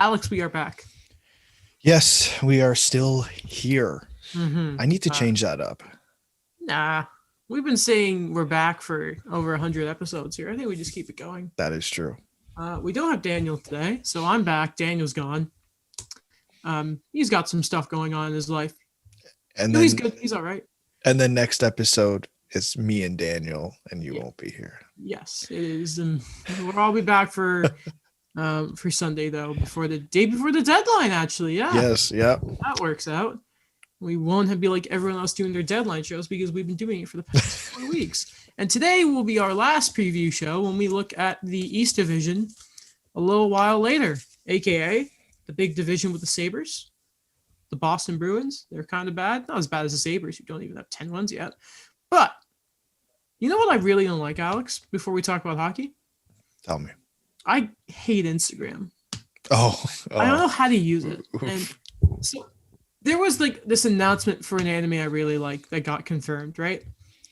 Alex, we are back. Yes, we are still here. Mm-hmm. I need to change that up. Nah, we've been saying we're back for over 100 episodes here. I think we just keep it going. That is true. We don't have Daniel today, so I'm back. Daniel's gone. He's got some stuff going on in his life. And he's good. He's all right. And then next episode is me and Daniel, and you won't be here. Yes, it is. We'll all be back for Sunday though, before the day before the deadline. Actually, yeah. Yes. Yep. That works out. We won't be like everyone else doing their deadline shows because we've been doing it for the past 4 weeks. And today will be our last preview show when we look at the East Division a little while later, aka the big division with the Sabres, the Boston Bruins. They're kind of bad. Not as bad as the Sabres, who don't even have 10 wins yet. But you know what I really don't like, Alex, before we talk about hockey? Tell me. I hate Instagram. Oh. I don't know how to use it. And so there was like this announcement for an anime I really like that got confirmed, right?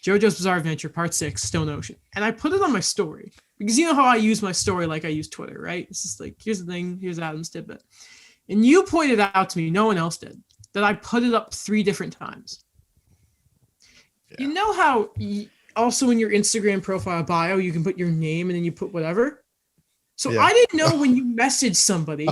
JoJo's Bizarre Adventure Part 6, Stone Ocean. And I put it on my story because you know how I use my story like I use Twitter, right? It's just like, here's the thing, here's Adam's tidbit. And you pointed out to me, no one else did, that I put it up 3 different times. Yeah. You know how also in your Instagram profile bio, you can put your name and then you put whatever? So yeah. I didn't know when you message somebody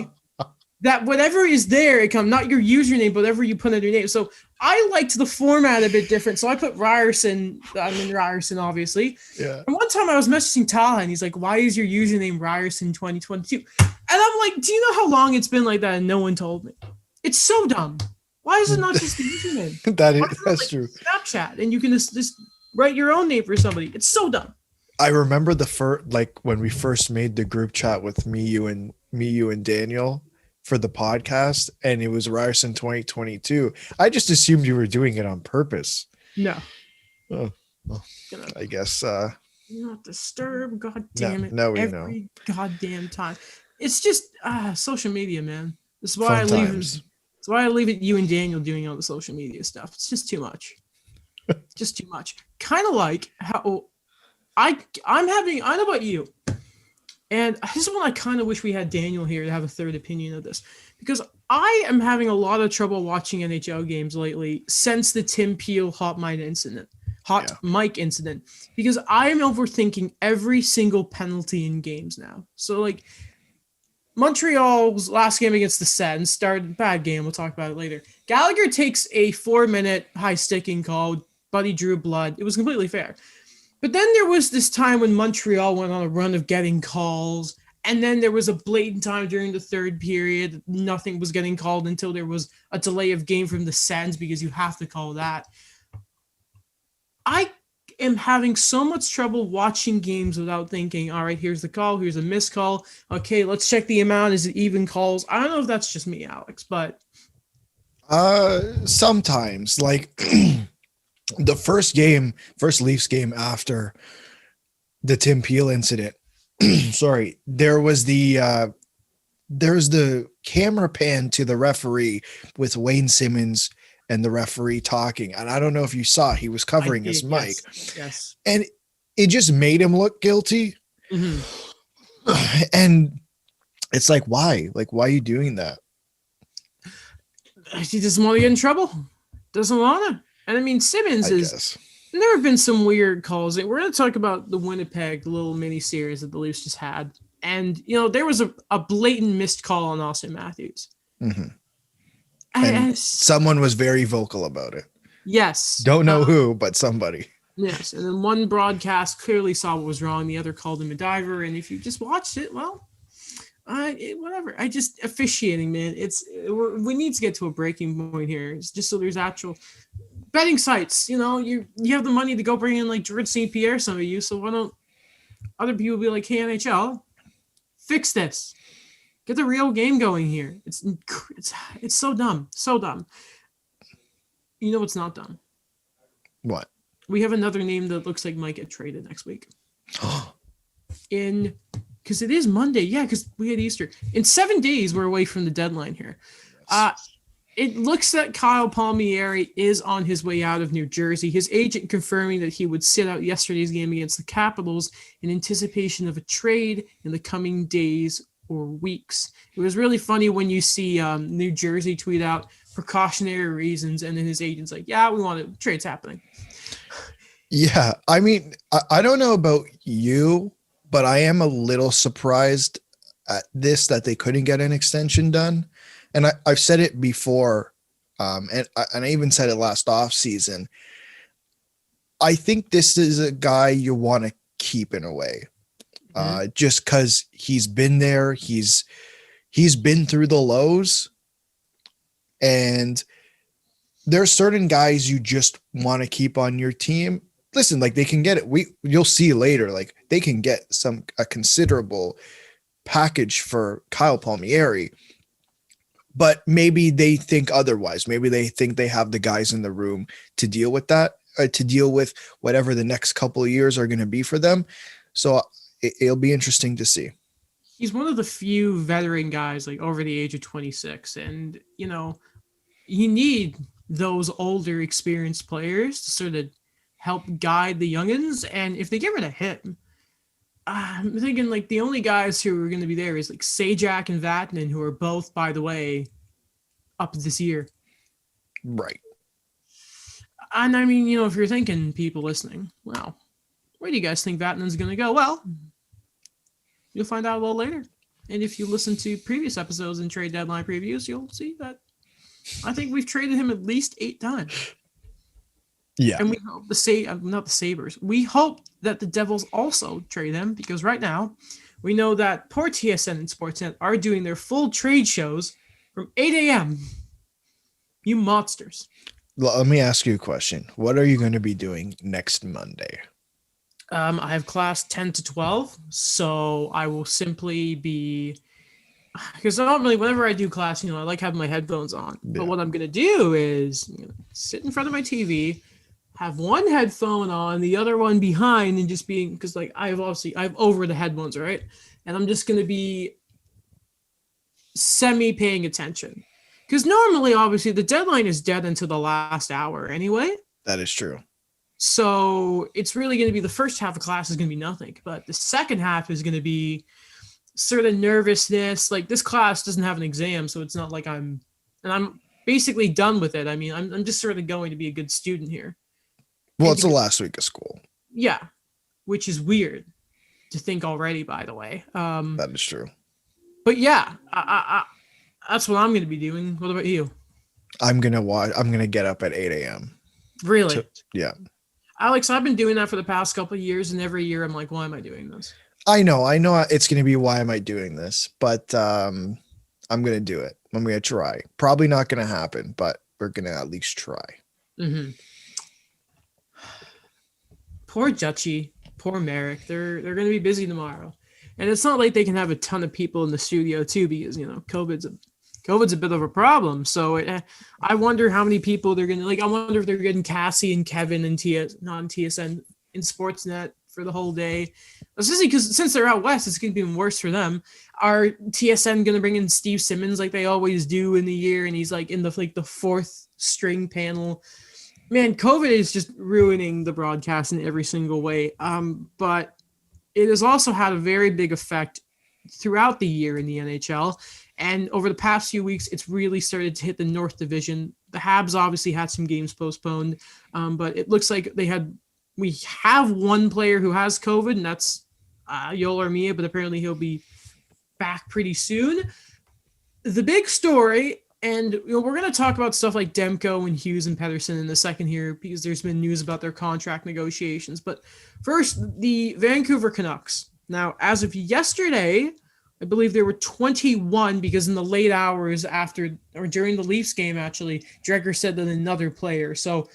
that whatever is there, it comes not your username, but whatever you put in your name. So I liked the format a bit different. So I put Ryerson. I'm in Ryerson, obviously. Yeah. And one time I was messaging Tala, and he's like, "Why is your username Ryerson 2022?" And I'm like, "Do you know how long it's been like that?" And no one told me. It's so dumb. Why is it not just the username? That's true. Snapchat, and you can just write your own name for somebody. It's so dumb. I remember the first, like when we first made the group chat with me, you, and Daniel for the podcast, and it was Ryerson 2022. I just assumed you were doing it on purpose. No. Oh, well, I guess. Not disturb. God damn it. No, every goddamn time. It's just social media, man. That's why That's why I leave it you and Daniel doing all the social media stuff. It's just too much. Just too much. Kind of like how I'm having. I know about you. And this is one I kind of wish we had Daniel here to have a third opinion of this, because I am having a lot of trouble watching NHL games lately since the Tim Peel hot mic incident, because I am overthinking every single penalty in games now. So like Montreal's last game against the Sens started bad game. We'll talk about it later. Gallagher takes a 4-minute high sticking call. Buddy drew blood. It was completely fair. But then there was this time when Montreal went on a run of getting calls, and then there was a blatant time during the third period. Nothing was getting called until there was a delay of game from the Sens, because you have to call that. I am having so much trouble watching games without thinking, all right, here's the call, here's a missed call. Okay, let's check the amount. Is it even calls? I don't know if that's just me, Alex, but... Sometimes, like... The first Leafs game after the Tim Peel incident, sorry, there's the camera pan to the referee with Wayne Simmons and the referee talking. And I don't know if you saw, he was covering his mic. Yes. And it just made him look guilty. Mm-hmm. And it's like, why? Like, why are you doing that? He doesn't want to get in trouble. Doesn't want to. And I mean, Simmons there have been some weird calls. We're going to talk about the Winnipeg little mini series that the Leafs just had. And, you know, there was a blatant missed call on Austin Matthews. Mm-hmm. And someone was very vocal about it. Yes. Don't know who, but somebody. Yes. And then one broadcast clearly saw what was wrong. The other called him a diver. And if you just watched it, well, whatever. I just officiating, man. We need to get to a breaking point here. It's just so there's actual betting sites. You know, you have the money to go bring in like George St. Pierre, some of you. So why don't other people be like, hey, NHL, fix this. Get the real game going here. It's so dumb. So dumb. You know what's not dumb? What? We have another name that looks like might get traded next week. Because it is Monday. Yeah, because we had Easter. In 7 days, we're away from the deadline here. It looks that Kyle Palmieri is on his way out of New Jersey. His agent confirming that he would sit out yesterday's game against the Capitals in anticipation of a trade in the coming days or weeks. It was really funny when you see New Jersey tweet out precautionary reasons, and then his agent's like, yeah, we want to, trade's happening. Yeah. I mean, I don't know about you, but I am a little surprised at this, that they couldn't get an extension done. And I've said it before, and I even said it last off season. I think this is a guy you want to keep in a way, just because he's been there. He's been through the lows, and there's certain guys you just want to keep on your team. Listen, like, they can get it. You'll see later, like, they can get a considerable package for Kyle Palmieri, but maybe they think otherwise. Maybe they think they have the guys in the room to deal with that, to deal with whatever the next couple of years are going to be for them. So it'll be interesting to see. He's one of the few veteran guys, like, over the age of 26. And, you need those older experienced players to sort of help guide the youngins. And if they get rid of him, I'm thinking, like, the only guys who are going to be there is like Sajak and Vatanen, who are both, by the way, up this year. Right. And I mean, if you're thinking, people listening, wow, where do you guys think Vatanen's going to go? Well, you'll find out a little later. And if you listen to previous episodes and trade deadline previews, you'll see that I think we've traded him at least 8 times. Yeah. And we hope not the Sabres. We hope that the Devils also trade him, because right now we know that poor TSN and Sportsnet are doing their full trade shows from 8 a.m. You monsters. Let me ask you a question. What are you going to be doing next Monday? I have class 10 to 12, so I will simply be, because I don't really, whenever I do class, I like having my headphones on. Yeah. But what I'm going to do is sit in front of my TV, have one headphone on, the other one behind, and just being, because like I have over the headphones, right? And I'm just going to be semi paying attention. Because normally, obviously, the deadline is dead until the last hour anyway. That is true. So it's really going to be, the first half of class is going to be nothing, but the second half is going to be sort of nervousness. Like, this class doesn't have an exam, so it's not like I'm basically done with it. I mean, I'm just sort of going to be a good student here. Well, it's the last week of school. Yeah, which is weird to think already, by the way. That is true. But yeah, I that's what I'm going to be doing. What about you? I'm going to get up at 8 a.m. Really? Yeah. Alex, I've been doing that for the past couple of years, and every year I'm like, why am I doing this? I know it's going to be, why am I doing this? But I'm going to do it. I'm going to try. Probably not going to happen, but we're going to at least try. Mm-hmm. Poor Jutchi, poor Merrick. They're going to be busy tomorrow. And it's not like they can have a ton of people in the studio too, because, COVID's a bit of a problem. So I wonder how many people they're going to, I wonder if they're getting Cassie and Kevin and non-TSN in Sportsnet for the whole day. Especially because since they're out west, it's going to be even worse for them. Are TSN going to bring in Steve Simmons like they always do in the year, and he's like in the fourth string panel? Man, COVID is just ruining the broadcast in every single way. But it has also had a very big effect throughout the year in the NHL. And over the past few weeks, it's really started to hit the North Division. The Habs obviously had some games postponed, but it looks like we have one player who has COVID, and that's Yoel Armia, but apparently he'll be back pretty soon. The big story, and we're going to talk about stuff like Demko and Hughes and Pedersen in a second here, because there's been news about their contract negotiations. But first, the Vancouver Canucks. Now, as of yesterday, I believe there were 21, because in the late hours during the Leafs game, actually, Dreger said that another player. So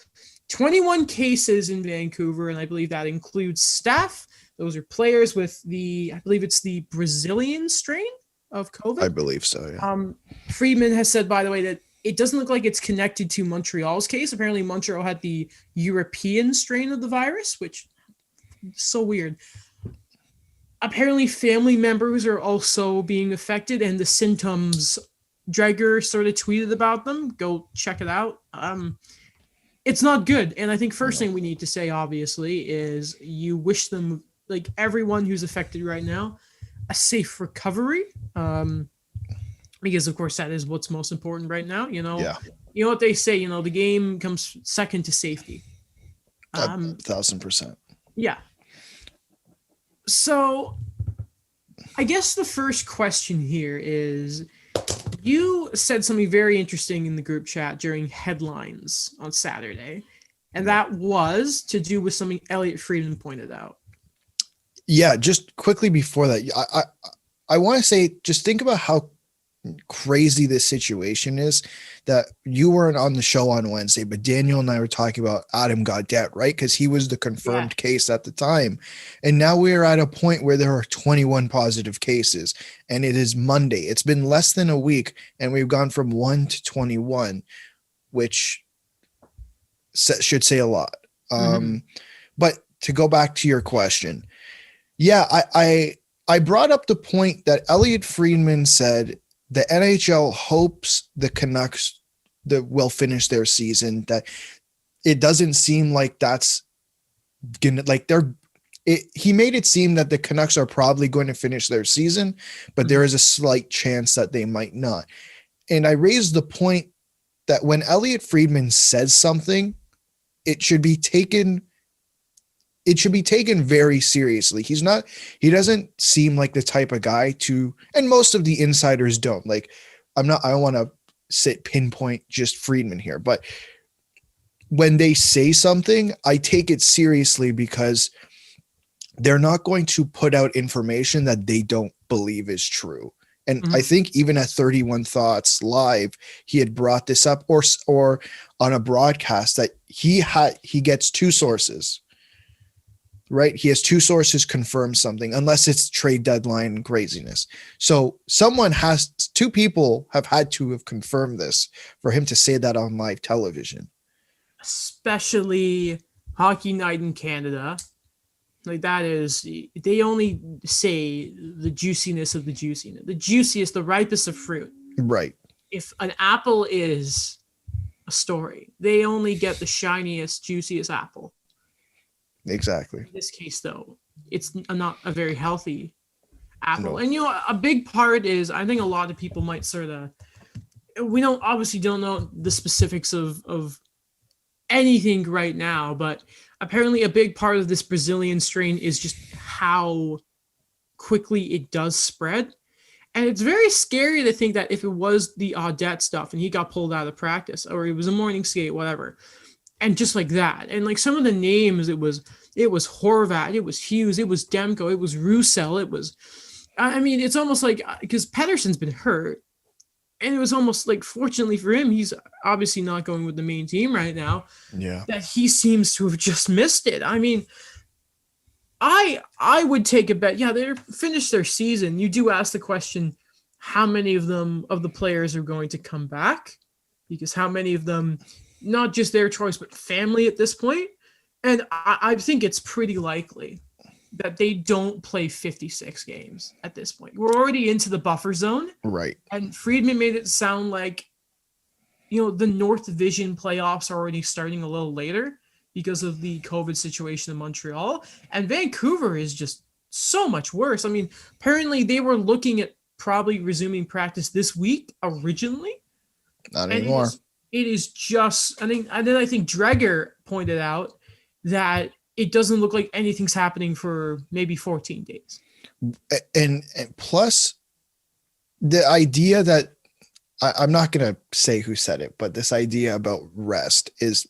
21 cases in Vancouver, and I believe that includes staff. Those are players with I believe it's the Brazilian strain of COVID. I believe so, yeah. Friedman has said, by the way, that it doesn't look like it's connected to Montreal's case. Apparently, Montreal had the European strain of the virus, which is so weird. Apparently, family members are also being affected, and the symptoms, Dreger sort of tweeted about them. Go check it out. It's not good. And I think first thing we need to say, obviously, is you wish them, like everyone who's affected right now, a safe recovery. Because of course that is what's most important right now. Yeah. You know what they say. The game comes second to safety. 1,000%. Yeah. So, I guess the first question here is, you said something very interesting in the group chat during headlines on Saturday, and that was to do with something Elliot Friedman pointed out. Yeah, just quickly before that, I want to say, just think about how crazy this situation is, that you weren't on the show on Wednesday, but Daniel and I were talking about Adam Gaudette, right? Because he was the confirmed case at the time. And now we're at a point where there are 21 positive cases, and it is Monday. It's been less than a week, and we've gone from 1 to 21, which should say a lot. But to go back to your question, yeah, I brought up the point that Elliot Friedman said the NHL hopes the Canucks will finish their season, that it doesn't seem like that's gonna, like, he made it seem that the Canucks are probably going to finish their season, but there is a slight chance that they might not. And I raised the point that when Elliot Friedman says something, it should be taken very seriously. He doesn't seem like the type of guy to, and most of the insiders don't. Like, I don't want to pinpoint just Friedman here, but when they say something, I take it seriously, because they're not going to put out information that they don't believe is true. And I think even at 31 Thoughts Live, he had brought this up, or on a broadcast, that he gets two sources. Right? He has two sources confirm something, unless it's trade deadline craziness. So two people have had to have confirmed this for him to say that on live television. Especially Hockey Night in Canada. Like, that is, they only say the juiciness of the juiciness, the juiciest, the ripest of fruit. Right. If an apple is a story, they only get the shiniest, juiciest apple. Exactly. In this case, though, it's not a very healthy apple. No. And a big part is, I think a lot of people might we don't know the specifics of anything right now, but apparently a big part of this Brazilian strain is just how quickly it does spread. And it's very scary to think that if it was the Audette stuff and he got pulled out of practice, or it was a morning skate, whatever, and just like that, and like some of the names, it was Horvat, it was Hughes, it was Demko, it was Roussel, it's almost like, because Pettersson's been hurt, and it was almost like, fortunately for him, he's obviously not going with the main team right now. Yeah. That he seems to have just missed it. I mean, I would take a bet. Yeah, they're finished their season. You do ask the question, how many of the players are going to come back? Because how many of them, not just their choice, but family at this point? And I think it's pretty likely that they don't play 56 games at this point. We're already into the buffer zone. Right. And Friedman made it sound like, the North Division playoffs are already starting a little later because of the COVID situation in Montreal. And Vancouver is just so much worse. I mean, apparently they were looking at probably resuming practice this week originally. Not anymore. It is just, I think Dreger pointed out that it doesn't look like anything's happening for maybe 14 days. And plus, the idea that, I'm not going to say who said it, but this idea about rest is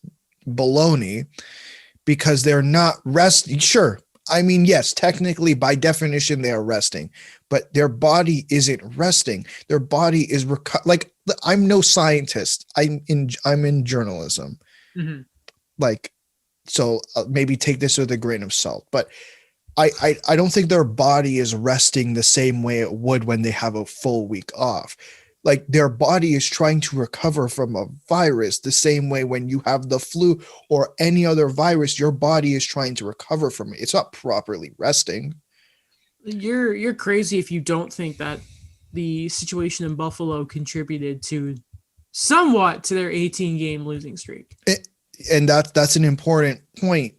baloney, because they're not resting. Sure. I mean, yes, technically, by definition, they are resting, but their body isn't resting. Their body is like, I'm no scientist. I'm in journalism. Mm-hmm. Like, so maybe take this with a grain of salt, but I don't think their body is resting the same way it would when they have a full week off. Like, their body is trying to recover from a virus the same way when you have the flu or any other virus, your body is trying to recover from it. It's not properly resting. You're crazy if you don't think that the situation in Buffalo contributed to somewhat to their 18-game losing streak. And that's an important point.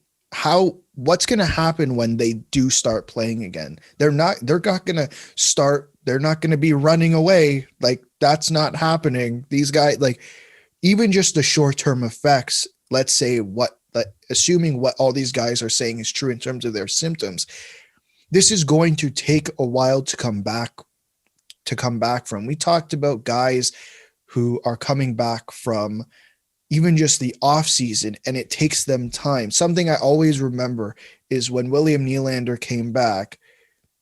what's going to happen when they do start playing again? They're not going to start. They're not going to be running away. Like, that's not happening. These guys, like, even just the short-term effects, let's say assuming what all these guys are saying is true in terms of their symptoms, this is going to take a while to come back from. We talked about guys who are coming back from even just the off season, and it takes them time. Something I always remember is when William Nylander came back,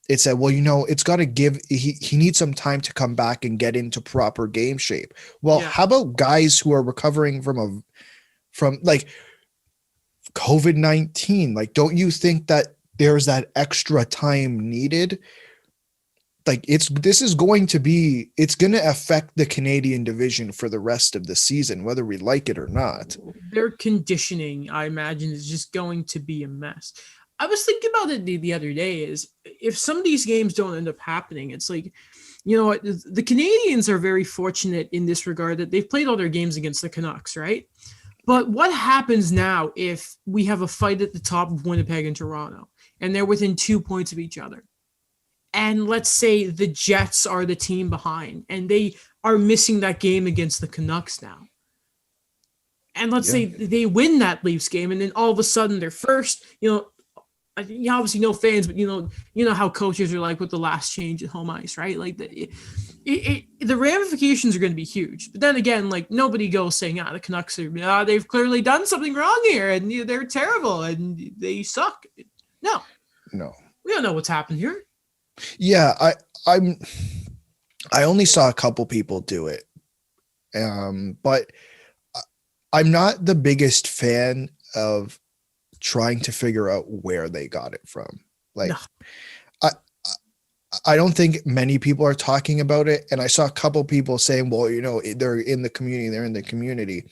it said, well, it's got to he needs some time to come back and get into proper game shape. Well, how about guys who are recovering from like COVID-19? Like, don't you think that there's that extra time needed? Like, it's going to affect the Canadian division for the rest of the season, whether we like it or not. Their conditioning, I imagine, is just going to be a mess. I was thinking about it the other day, is if some of these games don't end up happening, it's like, the Canadians are very fortunate in this regard that they've played all their games against the Canucks, right? But what happens now if we have a fight at the top of Winnipeg and Toronto, and they're within 2 points of each other? And let's say the Jets are the team behind and they are missing that game against the Canucks now. And let's say they win that Leafs game, and then all of a sudden they're first. Obviously no fans, but you know how coaches are like with the last change at home ice, right? Like the ramifications are going to be huge. But then again, like, nobody goes saying, the Canucks are, they've clearly done something wrong here, and they're terrible and they suck. No, we don't know what's happened here. Yeah, I only saw a couple people do it, but I'm not the biggest fan of trying to figure out where they got it from. Like, no. I don't think many people are talking about it, and I saw a couple people saying, well, they're in the community.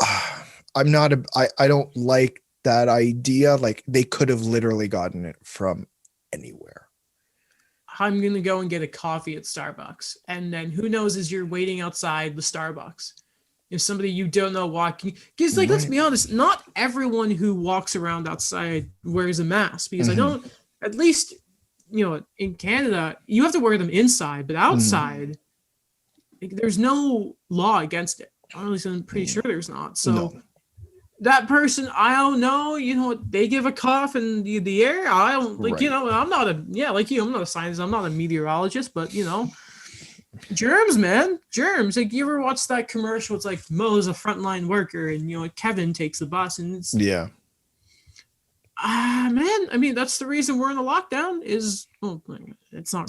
I don't like that idea. Like, they could have literally gotten it from anywhere. I'm going to go and get a coffee at Starbucks. And then who knows, as you're waiting outside the Starbucks, if somebody you don't know walking, because like, let's be honest, not everyone who walks around outside wears a mask, because I don't, at least, in Canada, you have to wear them inside, but outside, like, there's no law against it. At least I'm pretty sure there's not. So that person, I don't know, they give a cough in the air. I don't like, I'm not I'm not a scientist. I'm not a meteorologist, but germs, man, germs. Like, you ever watch that commercial? It's like Mo's a frontline worker, and Kevin takes the bus, and it's man. I mean, that's the reason we're in a lockdown. It's not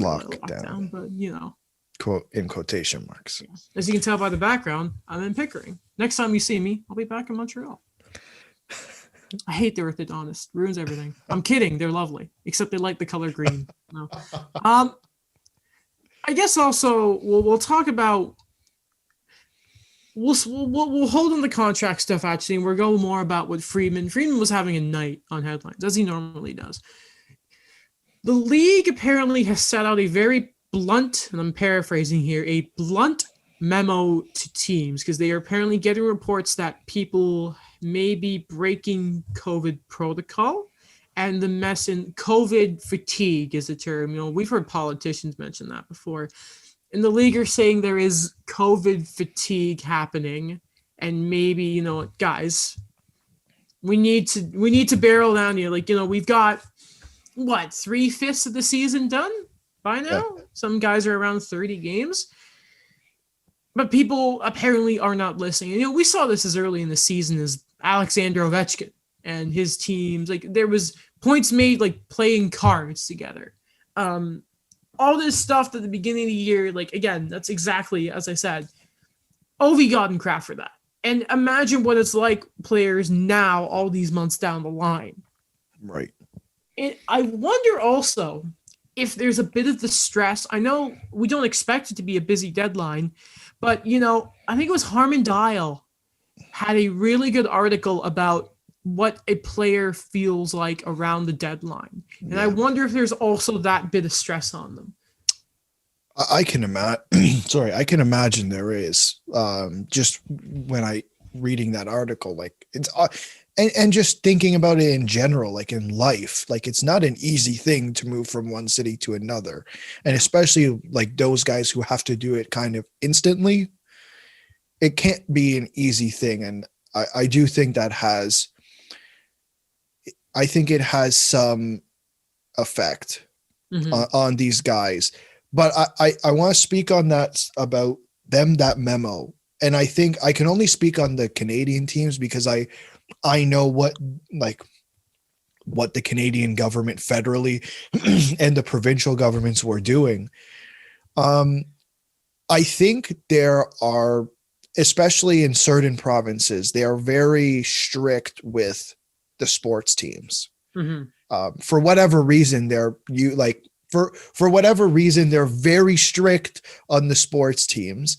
really a lockdown, but quote in quotation marks. As you can tell by the background, I'm in Pickering. Next time you see me, I'll be back in Montreal. I hate the orthodontist. Ruins everything. I'm kidding. They're lovely, except they like the color green. No. I guess also we'll talk about we'll hold on the contract stuff, actually, and we'll go more about what Friedman was having a night on headlines, as he normally does. The league apparently has set out a very blunt, and I'm paraphrasing here, a blunt memo to teams, because they are apparently getting reports that people may be breaking COVID protocol, and the mess in COVID fatigue is a term. We've heard politicians mention that before. And the league are saying there is COVID fatigue happening, and maybe, guys, we need to barrel down here. Like, we've got 3/5 of the season done by now. Yeah. Some guys are around 30 games. But people apparently are not listening. We saw this as early in the season as Alexander Ovechkin and his teams. Like, there was points made, like, playing cards together. All this stuff at the beginning of the year, like, again, that's exactly, as I said, Ovi got in crap for that. And imagine what it's like players now, all these months down the line. Right. And I wonder also if there's a bit of the stress. I know we don't expect it to be a busy deadline, but, I think it was Harman Dial had a really good article about what a player feels like around the deadline. And I wonder if there's also that bit of stress on them. I can imagine. I can imagine there is. Just when reading that article, like, it's, and just thinking about it in general, like in life, like it's not an easy thing to move from one city to another. And especially like those guys who have to do it kind of instantly, it can't be an easy thing. And I do think I think it has some effect on these guys. But I want to speak on that about them, that memo. And I think I can only speak on the Canadian teams because I know what the Canadian government federally and the provincial governments were doing. I think there are, especially in certain provinces, they are very strict with the sports teams. For whatever reason, for whatever reason, they're very strict on the sports teams.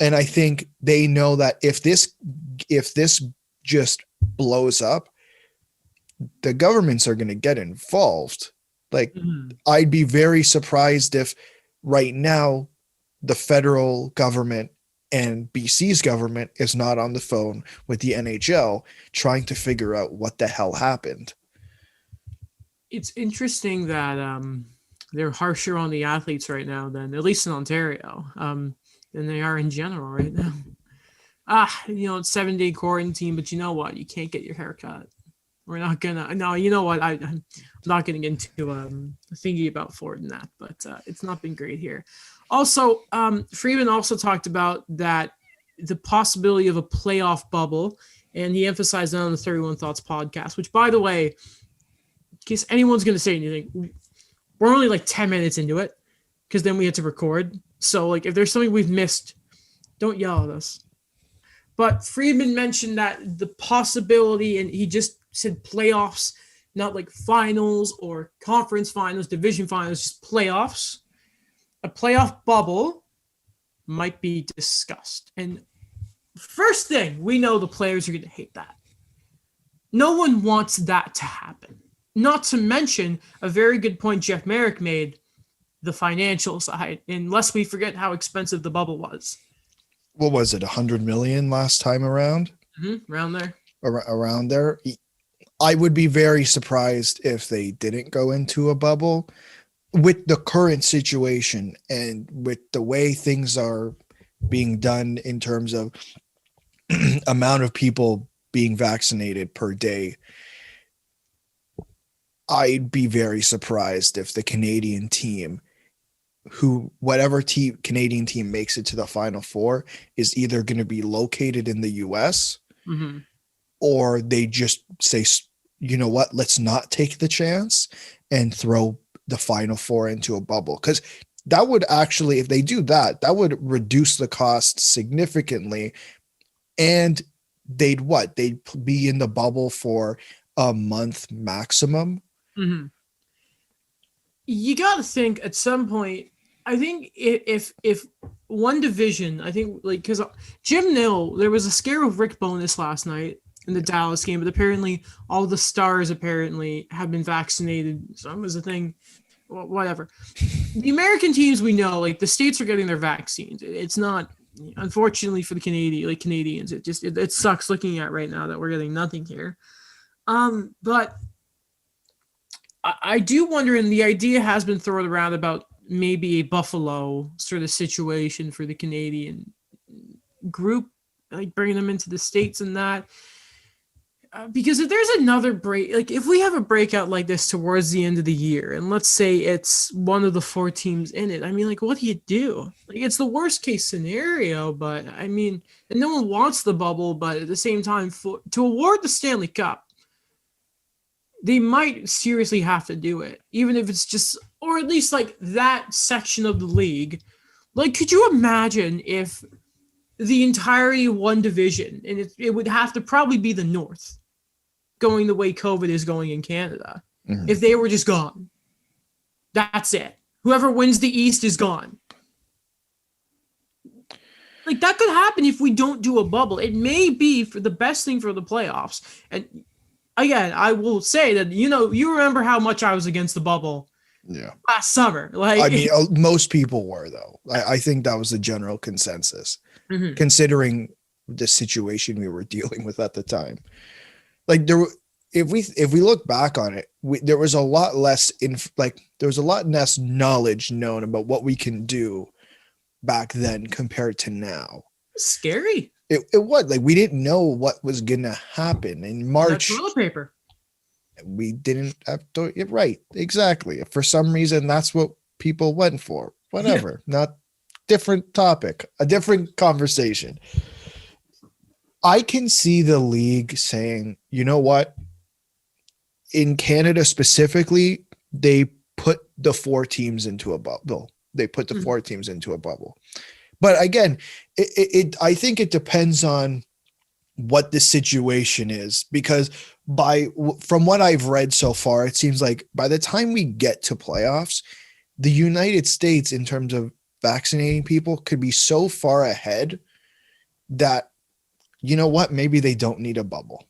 And I think they know that if this just blows up, the governments are going to get involved. Like, I'd be very surprised if right now the federal government and BC's government is not on the phone with the NHL trying to figure out what the hell happened. It's interesting that they're harsher on the athletes right now than, at least in Ontario, than they are in general right now. It's 7-day quarantine, but you know what? You can't get your hair cut. We're not gonna. No, you know what? I'm not getting into thinking about Florida and that, but it's not been great here. Also, Freeman also talked about that the possibility of a playoff bubble, and he emphasized that on the 31 Thoughts podcast. Which, by the way, in case anyone's gonna say anything, we're only like 10 minutes into it because then we had to record. So, like, if there's something we've missed, don't yell at us. But Friedman mentioned that the possibility, and he just said playoffs, not like finals or conference finals, division finals, just playoffs. A playoff bubble might be discussed. And first thing, we know the players are going to hate that. No one wants that to happen. Not to mention a very good point Jeff Merrick made, the financial side, unless we forget how expensive the bubble was. What was it, 100 million last time around? Around there. Around there. I would be very surprised if they didn't go into a bubble with the current situation and with the way things are being done in terms of amount of people being vaccinated per day. I'd be very surprised if the Canadian team, whatever Canadian team makes it to the Final Four, is either going to be located in the US or they just say, you know what, let's not take the chance and throw the Final Four into a bubble. Because that would actually, if they do that, that would reduce the cost significantly. And they'd be in the bubble for a month maximum. You got to think at some point, I think if one division, I think, like, because Jim Nill, there was a scare of Rick Bowness last night in the Dallas game, but apparently all the stars apparently have been vaccinated. So it was a thing, whatever. The American teams, we know, like, the states are getting their vaccines. It's not, unfortunately for the Canadians, it sucks looking at right now that we're getting nothing here. But I do wonder, and the idea has been thrown around about maybe a Buffalo sort of situation for the Canadian group, like bringing them into the States and that. Because if there's another break, like if we have a breakout like this towards the end of the year, and let's say it's one of the 4 teams in it, I mean, like, what do you do? Like, it's the worst case scenario, but I mean, and no one wants the bubble, but at the same time, to award the Stanley Cup, they might seriously have to do it, even if it's just, or at least like that section of the league. Like, could you imagine if the entirety of one division, and it would have to probably be the North, going the way COVID is going in Canada, if they were just gone? That's it. Whoever wins the East is gone. Like, that could happen if we don't do a bubble. It may be for the best thing for the playoffs. And again, I will say that, you remember how much I was against the bubble last summer. Like, I mean, most people were, though. I think that was the general consensus, considering the situation we were dealing with at the time. like if we look back on it, there was a lot less there was a lot less knowledge known about what we can do back then compared to now. Scary. It was like we didn't know what was gonna happen in March. Toilet paper. We didn't have to. Right, exactly. For some reason, that's what people went for. Whatever. Not different topic, a different conversation. I can see the league saying, you know what? In Canada specifically, they put the 4 teams into a bubble. They put the 4 teams into a bubble. But again, I think it depends on what the situation is, because from what I've read so far, it seems like by the time we get to playoffs, the United States, in terms of vaccinating people, could be so far ahead that, you know what, maybe they don't need a bubble.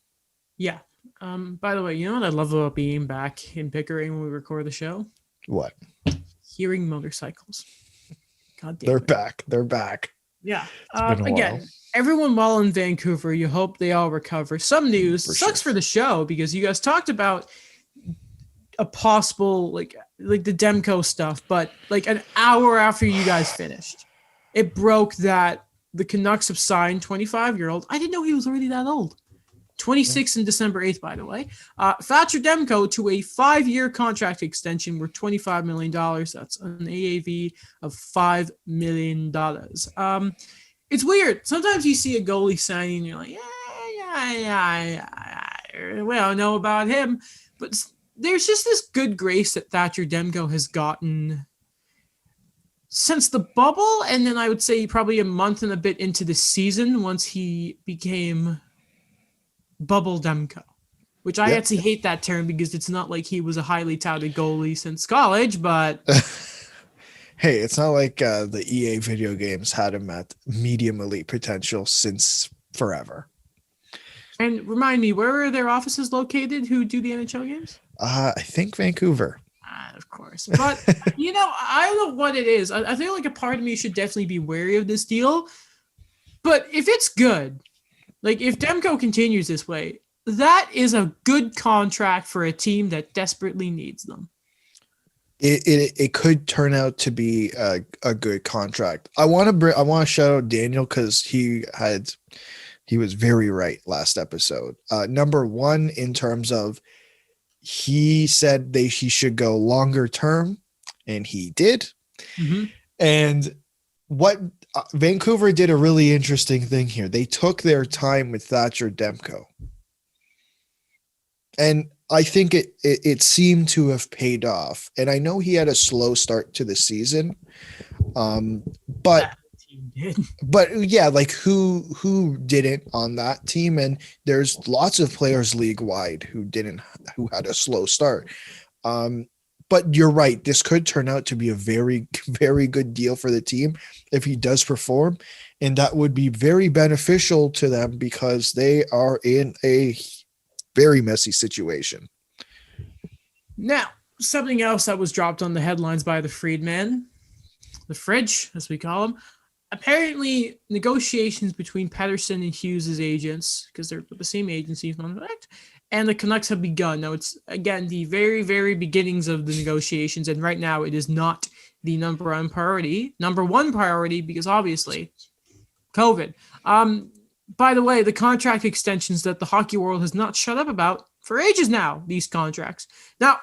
Yeah. By the way, you know what I love about being back in Pickering when we record the show? What? Hearing motorcycles. God damn They're it. back. They're back. Yeah. Been a Again, while. everyone well in Vancouver, you hope they all recover. Some news sucks for the show, because you guys talked about a possible like the Demko stuff, but like an hour after you guys finished, it broke that the Canucks have signed 25-year-old. I didn't know he was already that old. 26 in December 8th, by the way. Thatcher Demko to a 5-year contract extension worth $25 million. That's an AAV of $5 million. It's weird. Sometimes you see a goalie signing and you're like, we don't know about him. But there's just this good grace that Thatcher Demko has gotten since the bubble. And then I would say probably a month and a bit into the season once he became Bubble Demko, which I actually hate that term because it's not like he was a highly touted goalie since college, but hey, it's not like the EA video games had him at medium elite potential since forever. And remind me, where are their offices located who do the NHL games? I think Vancouver. Of course. But, you know, I don't know what it is. I feel like a part of me should definitely be wary of this deal. But if it's good, like if Demko continues this way, that is a good contract for a team that desperately needs them. It could turn out to be a good contract. I want to shout out Daniel because he was very right last episode. Number one, in terms of he said he should go longer term, and he did. Mm-hmm. And what Vancouver did a really interesting thing here. They took their time with Thatcher Demko. And I think it seemed to have paid off. And I know he had a slow start to the season. But yeah, like who didn't on that team? And there's lots of players league wide who had a slow start. But you're right. This could turn out to be a very, very good deal for the team if he does perform. And that would be very beneficial to them because they are in a very messy situation. Now, something else that was dropped on the headlines by the Freedman, the Fridge, as we call him. Apparently, negotiations between Pettersson and Hughes' agents, because they're the same agency, if not correct, and the Canucks have begun. Now, it's, again, the very, very beginnings of the negotiations, and right now it is not the number one priority, because obviously, COVID. By the way, the contract extensions that the hockey world has not shut up about for ages now, these contracts. Now,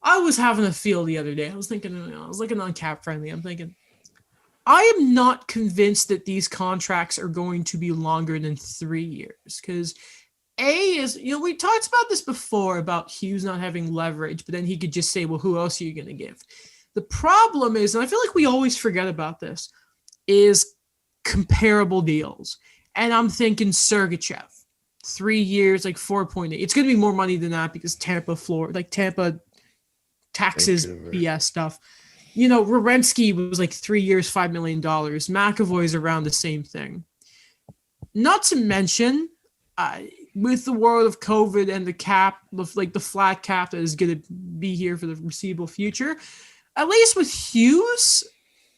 I was having a feel the other day. I was looking on Cap Friendly. I'm thinking, I am not convinced that these contracts are going to be longer than 3 years, because we talked about this before about Hughes not having leverage, but then he could just say, well, who else are you going to give? The problem is, and I feel like we always forget about this, is comparable deals. And I'm thinking Sergachev, 3 years, like 4.8. It's going to be more money than that because Tampa taxes, BS stuff. You know, Werenski was like 3 years, $5 million. McAvoy's around the same thing. Not to mention, with the world of COVID and the cap, like the flat cap that is going to be here for the foreseeable future, at least with Hughes,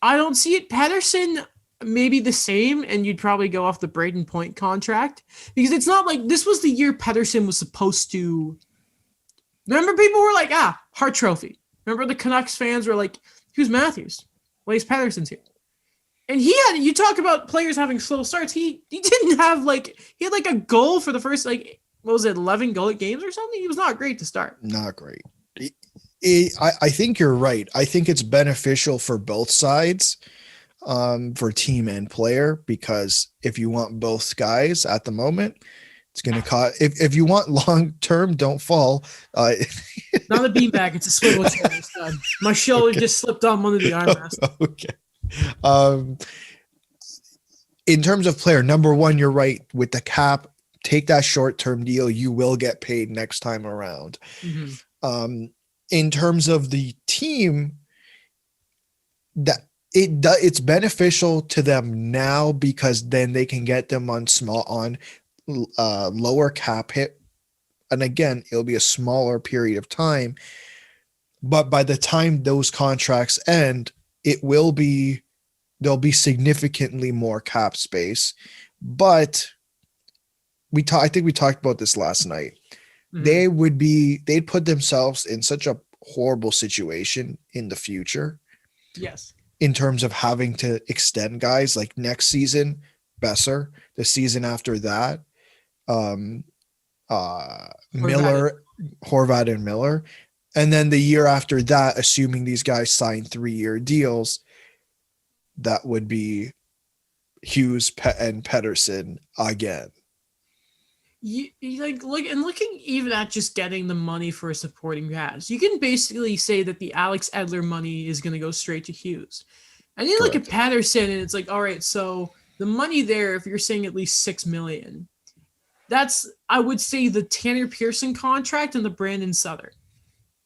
I don't see it. Pettersson, maybe the same, and you'd probably go off the Braden Point contract, because it's not like this was the year Pettersson was supposed to. Remember, people were like, Hart Trophy. Remember, the Canucks fans were like, who's Matthews? Well, Pettersson's here. And you talk about players having slow starts. He didn't have he had a goal for the first, what was it, 11 goal games or something? He was not great to start. Not great. I think you're right. I think it's beneficial for both sides, for team and player, because if you want both guys at the moment, it's going to cost. If you want long term, don't fall. Not a beanbag, it's a swivel chair. My shoulder just slipped on one of the armrests. Okay. In terms of player, number one, you're right with the cap. Take that short term deal. You will get paid next time around. Mm-hmm. In terms of the team, that it's beneficial to them now, because then they can get them on lower cap hit, and again, it'll be a smaller period of time, but by the time those contracts end, there'll be significantly more cap space. But I think we talked about this last night. Mm-hmm. They'd put themselves in such a horrible situation in the future. Yes. In terms of having to extend guys, like next season, Besser, the season after that, Miller, Horvat and Miller. And then the year after that, assuming these guys sign 3-year deals, that would be Hughes and Pettersson again. Looking even at just getting the money for a supporting cast, you can basically say that the Alex Edler money is going to go straight to Hughes. And you look at Pettersson, and it's all right, so the money there, if you're saying at least $6 million, that's, I would say, the Tanner Pearson contract and the Brandon Sutter,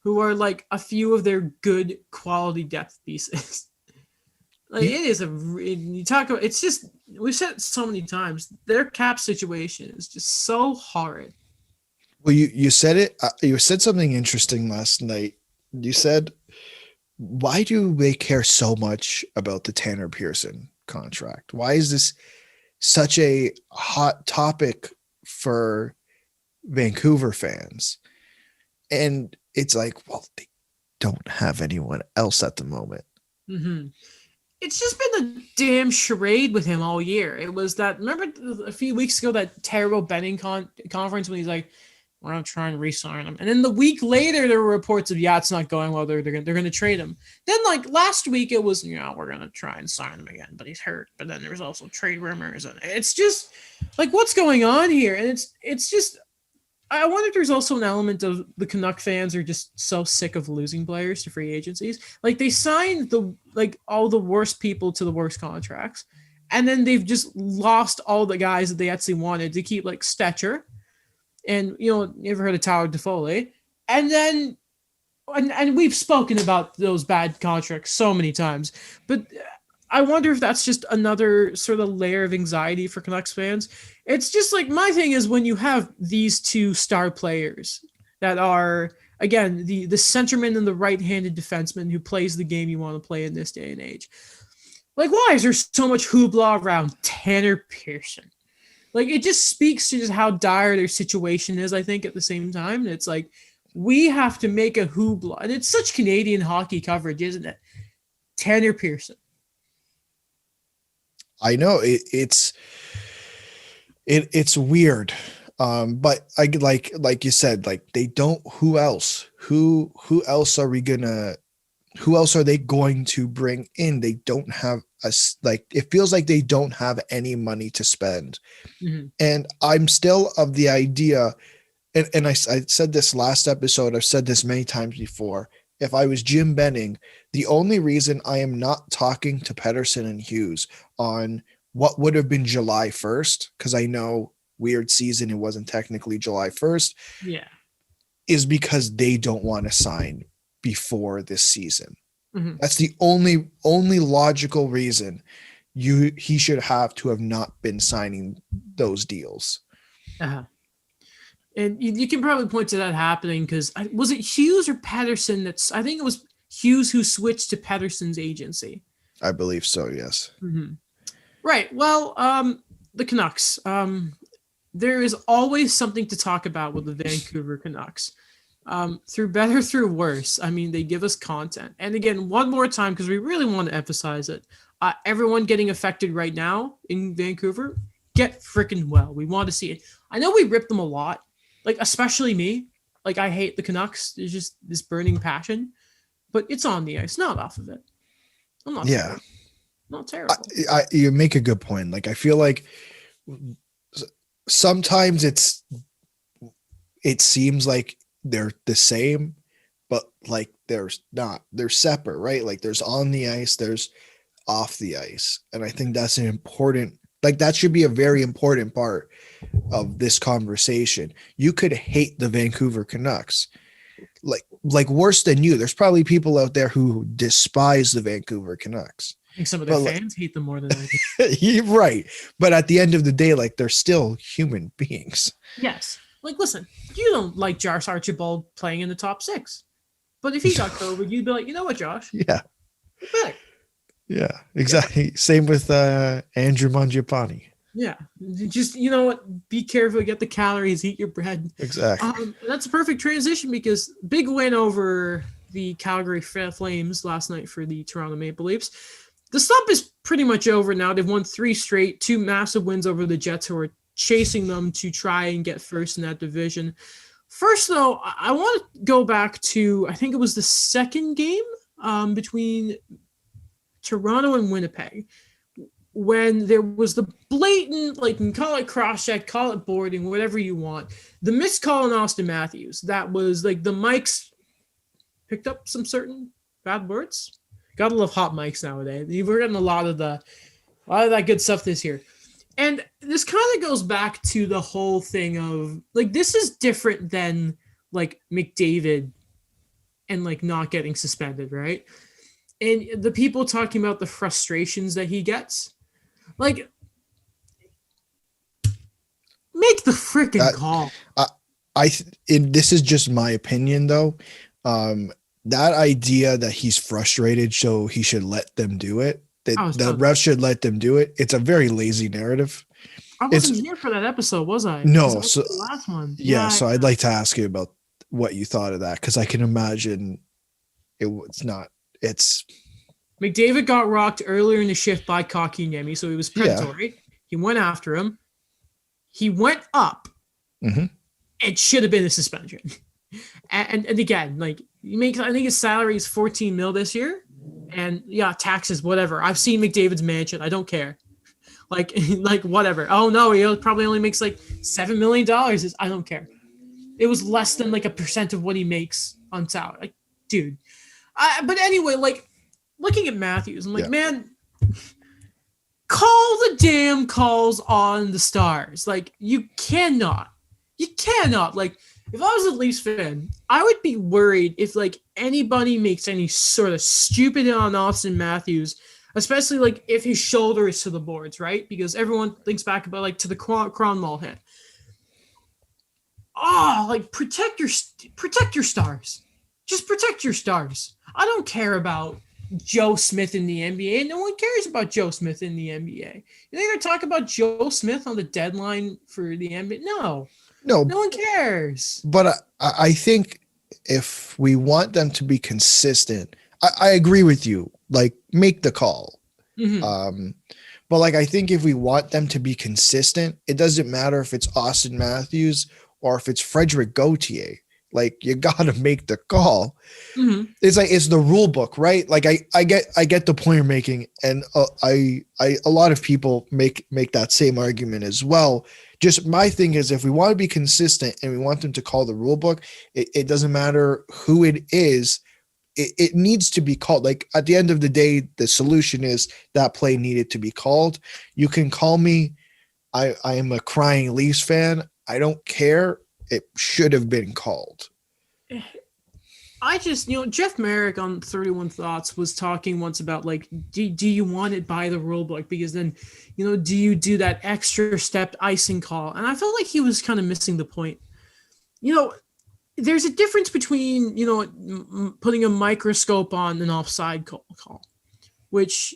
who are a few of their good quality depth pieces. It is you talk about, it's just, we've said it so many times, their cap situation is just so hard. Well, you said it. You said something interesting last night. You said, why do they care so much about the Tanner Pearson contract? Why is this such a hot topic for Vancouver fans? And it's well, they don't have anyone else at the moment. Mm-hmm. It's just been a damn charade with him all year. It was that, remember a few weeks ago, that terrible betting conference when he's like, we're going to try and re-sign him. And then the week later, there were reports of, it's not going well. They're going to trade him. Then last week, it was, we're going to try and sign him again, but he's hurt. But then there's also trade rumors. And it's just what's going on here? And it's just, I wonder if there's also an element of the Canuck fans are just so sick of losing players to free agencies. They signed all the worst people to the worst contracts, and then they've just lost all the guys that they actually wanted to keep, Stetcher, and you ever heard of Tyler Toffoli, and then and we've spoken about those bad contracts so many times, but I wonder if that's just another sort of layer of anxiety for Canucks fans. It's just my thing is, when you have these two star players that are, again, the centerman and the right-handed defenseman who plays the game you want to play in this day and age. Why is there so much hoopla around Tanner Pearson? It just speaks to just how dire their situation is, I think, at the same time. And it's we have to make a hoopla. And it's such Canadian hockey coverage, isn't it? Tanner Pearson. I know it's weird. But I like you said, they don't, who else are they going to bring in? They don't have it feels like they don't have any money to spend. Mm-hmm. And I'm still of the idea, and I said this last episode, I've said this many times before. If I was Jim Benning, the only reason I am not talking to Pettersson and Hughes on what would have been July 1st, because I know weird season, it wasn't technically July 1st. Yeah. Is because they don't want to sign before this season. Mm-hmm. That's the only logical reason he should have to have not been signing those deals. Uh-huh. And you can probably point to that happening because was it Hughes or Pettersson I think it was Hughes who switched to Pettersson's agency. I believe so, yes. Mm-hmm. Right. Well, the Canucks. There is always something to talk about with the Vancouver Canucks. Through better, through worse. I mean, they give us content. And again, one more time, because we really want to emphasize it. Everyone getting affected right now in Vancouver, get freaking well. We want to see it. I know we ripped them a lot, like especially me. Like I hate the Canucks. There's just this burning passion, but it's on the ice, not off of it. I'm not. Yeah. Terrible. Not terrible. You make a good point. Like I feel like sometimes it seems like they're the same, but like there's not. They're separate, right? Like there's on the ice, there's off the ice, and I think that's an important. Like that should be a very important part of this conversation. You could hate the Vancouver Canucks, like worse than you. There's probably people out there who despise the Vancouver Canucks. I think some of their fans hate them more than I do. You're right. But at the end of the day, like they're still human beings. Yes. Like, listen, you don't like Josh Archibald playing in the top 6. But if he got COVID, you'd be like, you know what, Josh? Yeah. Better. Yeah, exactly. Yeah. Same with Andrew Mangiapane. Yeah. Just, you know what? Be careful. Get the calories. Eat your bread. Exactly. That's a perfect transition because big win over the Calgary Flames last night for the Toronto Maple Leafs. The slump is pretty much over now. They've won 3 straight, 2 massive wins over the Jets, who are chasing them to try and get first in that division. First, though, I want to go back to, I think it was the second game between Toronto and Winnipeg, when there was the blatant, like, you can call it cross-check, call it boarding, whatever you want. The missed call on Austin Matthews, that was, like, the mics picked up some certain bad words. Gotta love hot mics nowadays. We're getting a lot of that good stuff this year. And this kind of goes back to the whole thing of, like, this is different than, like, McDavid and, like, not getting suspended, right? And the people talking about the frustrations that he gets. Like, make the freaking call. This is just my opinion, though. That idea that he's frustrated, so he should let them do it. That the refs should let them do it. It's a very lazy narrative. I wasn't here for that episode, was I? No, so the last one. Yeah, so I'd like to ask you about what you thought of that, because I can imagine it's not. It's McDavid got rocked earlier in the shift by Kotkaniemi, so he was predatory. Yeah. He went after him. He went up. Mm-hmm. It should have been a suspension. And again, like, I think his salary is $14 million this year, and yeah, taxes, whatever. I've seen McDavid's mansion. I don't care. Like whatever. Oh no, he probably only makes like $7 million. I don't care. It was less than like 1% of what he makes on salary. Like, dude. But anyway, like, looking at Matthews, I'm like, man, call the damn calls on the Stars. Like, you cannot. Like, if I was a Leafs fan, I would be worried if, like, anybody makes any sort of stupid hit on Austin Matthews, especially, like, if his shoulder is to the boards, right? Because everyone thinks back about, like, to the Cronwall hit. Oh, like, protect your stars. Just protect your stars. I don't care about Joe Smith in the NBA. No one cares about Joe Smith in the NBA. You think they're talking about Joe Smith on the deadline for the NBA? No. No one cares. But I think if we want them to be consistent, I agree with you. Like, make the call. Mm-hmm. But like, I think if we want them to be consistent, it doesn't matter if it's Austin Matthews or if it's Frederick Gauthier. Like, you gotta make the call. Mm-hmm. It's like, it's the rule book, right? Like, I get the point you're making, and a lot of people make that same argument as well. Just my thing is, if we want to be consistent and we want them to call the rule book, it doesn't matter who it is. It needs to be called. Like, at the end of the day, the solution is that play needed to be called. You can call me. I am a crying Leafs fan. I don't care. It should have been called. I just, Jeff Merrick on 31 Thoughts was talking once about, like, do you want it by the rule book? Because then, do you do that extra stepped icing call? And I felt like he was kind of missing the point. There's a difference between, putting a microscope on an offside call, which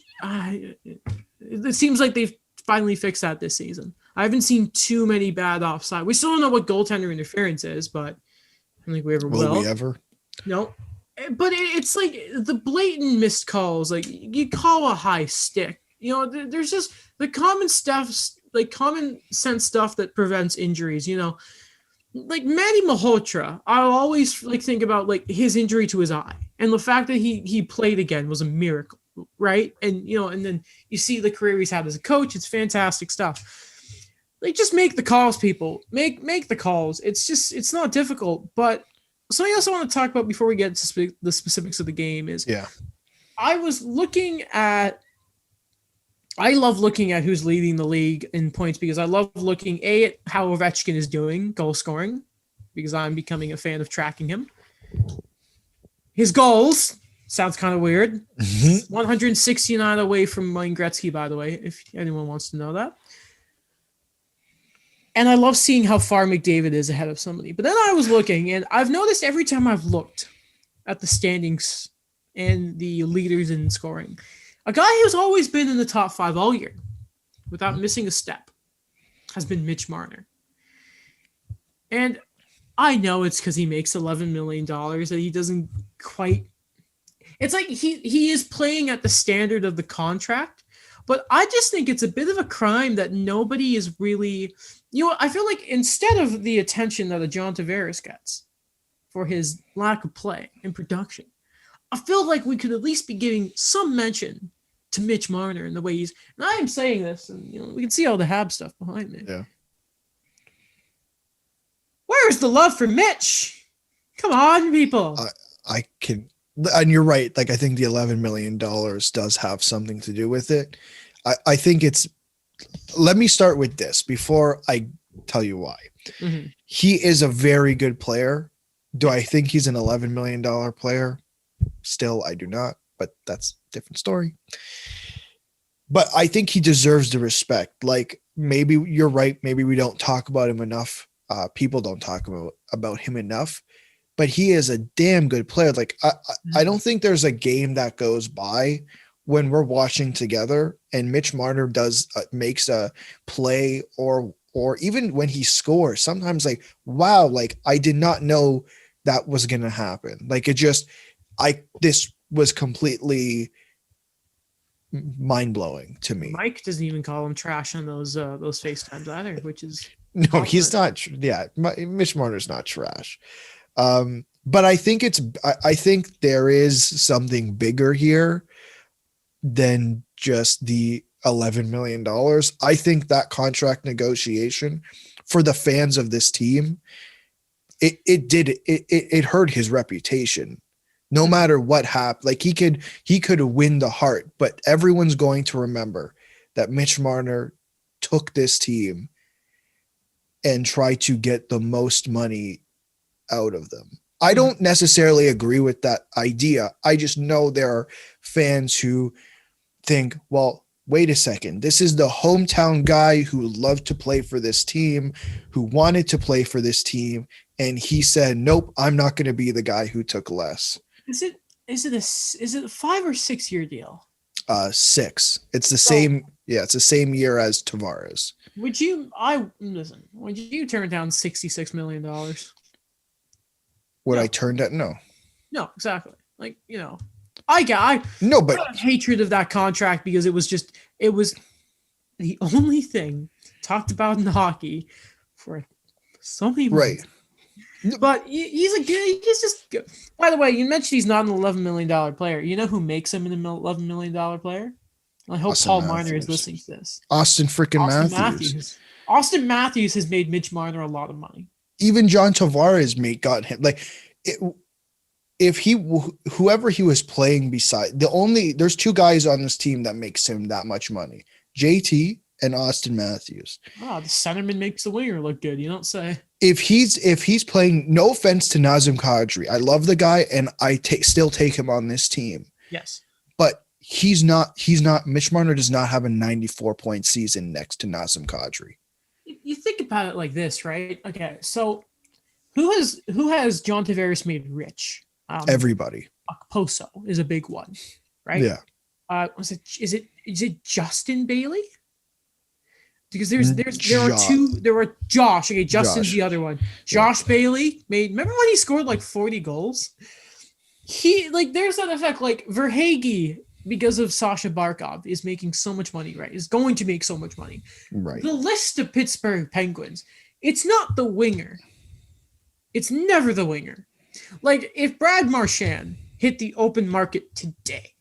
It seems like they've finally fixed that this season. I haven't seen too many bad offside. We still don't know what goaltender interference is, but I don't think we ever will. Will we ever? No. But it's like the blatant missed calls. Like you call a high stick. You know, there's just the common stuff, like common sense stuff that prevents injuries. You know, like Manny Malhotra, I'll always like think about like his injury to his eye, and the fact that he played again was a miracle, right? And you know, and then you see the career he's had as a coach. It's fantastic stuff. Like just make the calls, people. Make the calls. It's not difficult. But something else I want to talk about before we get to the specifics of the game is I was looking at. I love looking at who's leading the league in points because I love looking at how Ovechkin is doing goal scoring because I'm becoming a fan of tracking him. His goals sounds kind of weird. 169 away from Wayne Gretzky, by the way, if anyone wants to know that. And I love seeing how far McDavid is ahead of somebody. But then I was looking, and I've noticed every time I've looked at the standings and the leaders in scoring, a guy who's always been in the top 5 all year without missing a step has been Mitch Marner. And I know it's because he makes $11 million that he doesn't quite... It's like he is playing at the standard of the contract, but I just think it's a bit of a crime that nobody is really... You know, I feel like instead of the attention that a John Tavares gets for his lack of play and production, I feel like we could at least be giving some mention to Mitch Marner and the way he's... And I am saying this, and you know, we can see all the Hab stuff behind me. Yeah. Where's the love for Mitch? Come on, people. I can... And you're right. Like, I think the $11 million does have something to do with it. I think it's... Let me start with this before I tell you why. Mm-hmm. He is a very good player. Do I think he's an $11 million player? Still, I do not, but that's a different story. But I think he deserves the respect. Like, maybe you're right. Maybe we don't talk about him enough. People don't talk about him enough. But he is a damn good player. Like, I don't think there's a game that goes by when we're watching together and Mitch Marner makes a play or even when he scores, sometimes like, wow, like I did not know that was going to happen. Like this was completely mind blowing to me. Mike doesn't even call him trash on those FaceTimes either, which is no, he's not. Yeah. Mitch Marner's not trash. But I think I think there is something bigger here than just the $11 million. I think that contract negotiation for the fans of this team, it hurt his reputation. No matter what happened, like he could win the heart, but everyone's going to remember that Mitch Marner took this team and tried to get the most money out of them. I don't necessarily agree with that idea. I just know there are fans who think, well, wait a second. This is the hometown guy who loved to play for this team, who wanted to play for this team. And he said, nope, I'm not going to be the guy who took less. Is it a 5 or 6 year deal? 6. It's the same. Yeah. It's the same year as Tavares. Would you turn down $66 million? Would I turn down? No, exactly. Like, you know, I got hatred of that contract because it was the only thing talked about in hockey for so many months. Right. But he's just good. By the way, you mentioned he's not an $11 million player. You know who makes him an $11 million player? I hope Paul Marner is listening to this. Austin Matthews. Austin Matthews has made Mitch Marner a lot of money. Even John Tavares got him. Like, whoever he was playing beside, there's 2 guys on this team that makes him that much money: JT and Austin Matthews. Oh, the centerman makes the winger look good. You don't say. If he's playing, no offense to Nazem Kadri, I love the guy and I still take him on this team. Yes, but he's not. Mitch Marner does not have a 94-point season next to Nazem Kadri. You think about it like this, right? Okay, so who has John Tavares made rich? Everybody. Poso is a big one, right? Yeah. Is it Justin Bailey? Because there were Josh. Okay, Justin's the other one. Josh Bailey remember when he scored like 40 goals? There's that effect, like Verhaeghe, because of Sasha Barkov, is making so much money, right? Is going to make so much money. Right. The list of Pittsburgh Penguins, it's not the winger. It's never the winger. Like, if Brad Marchand hit the open market today,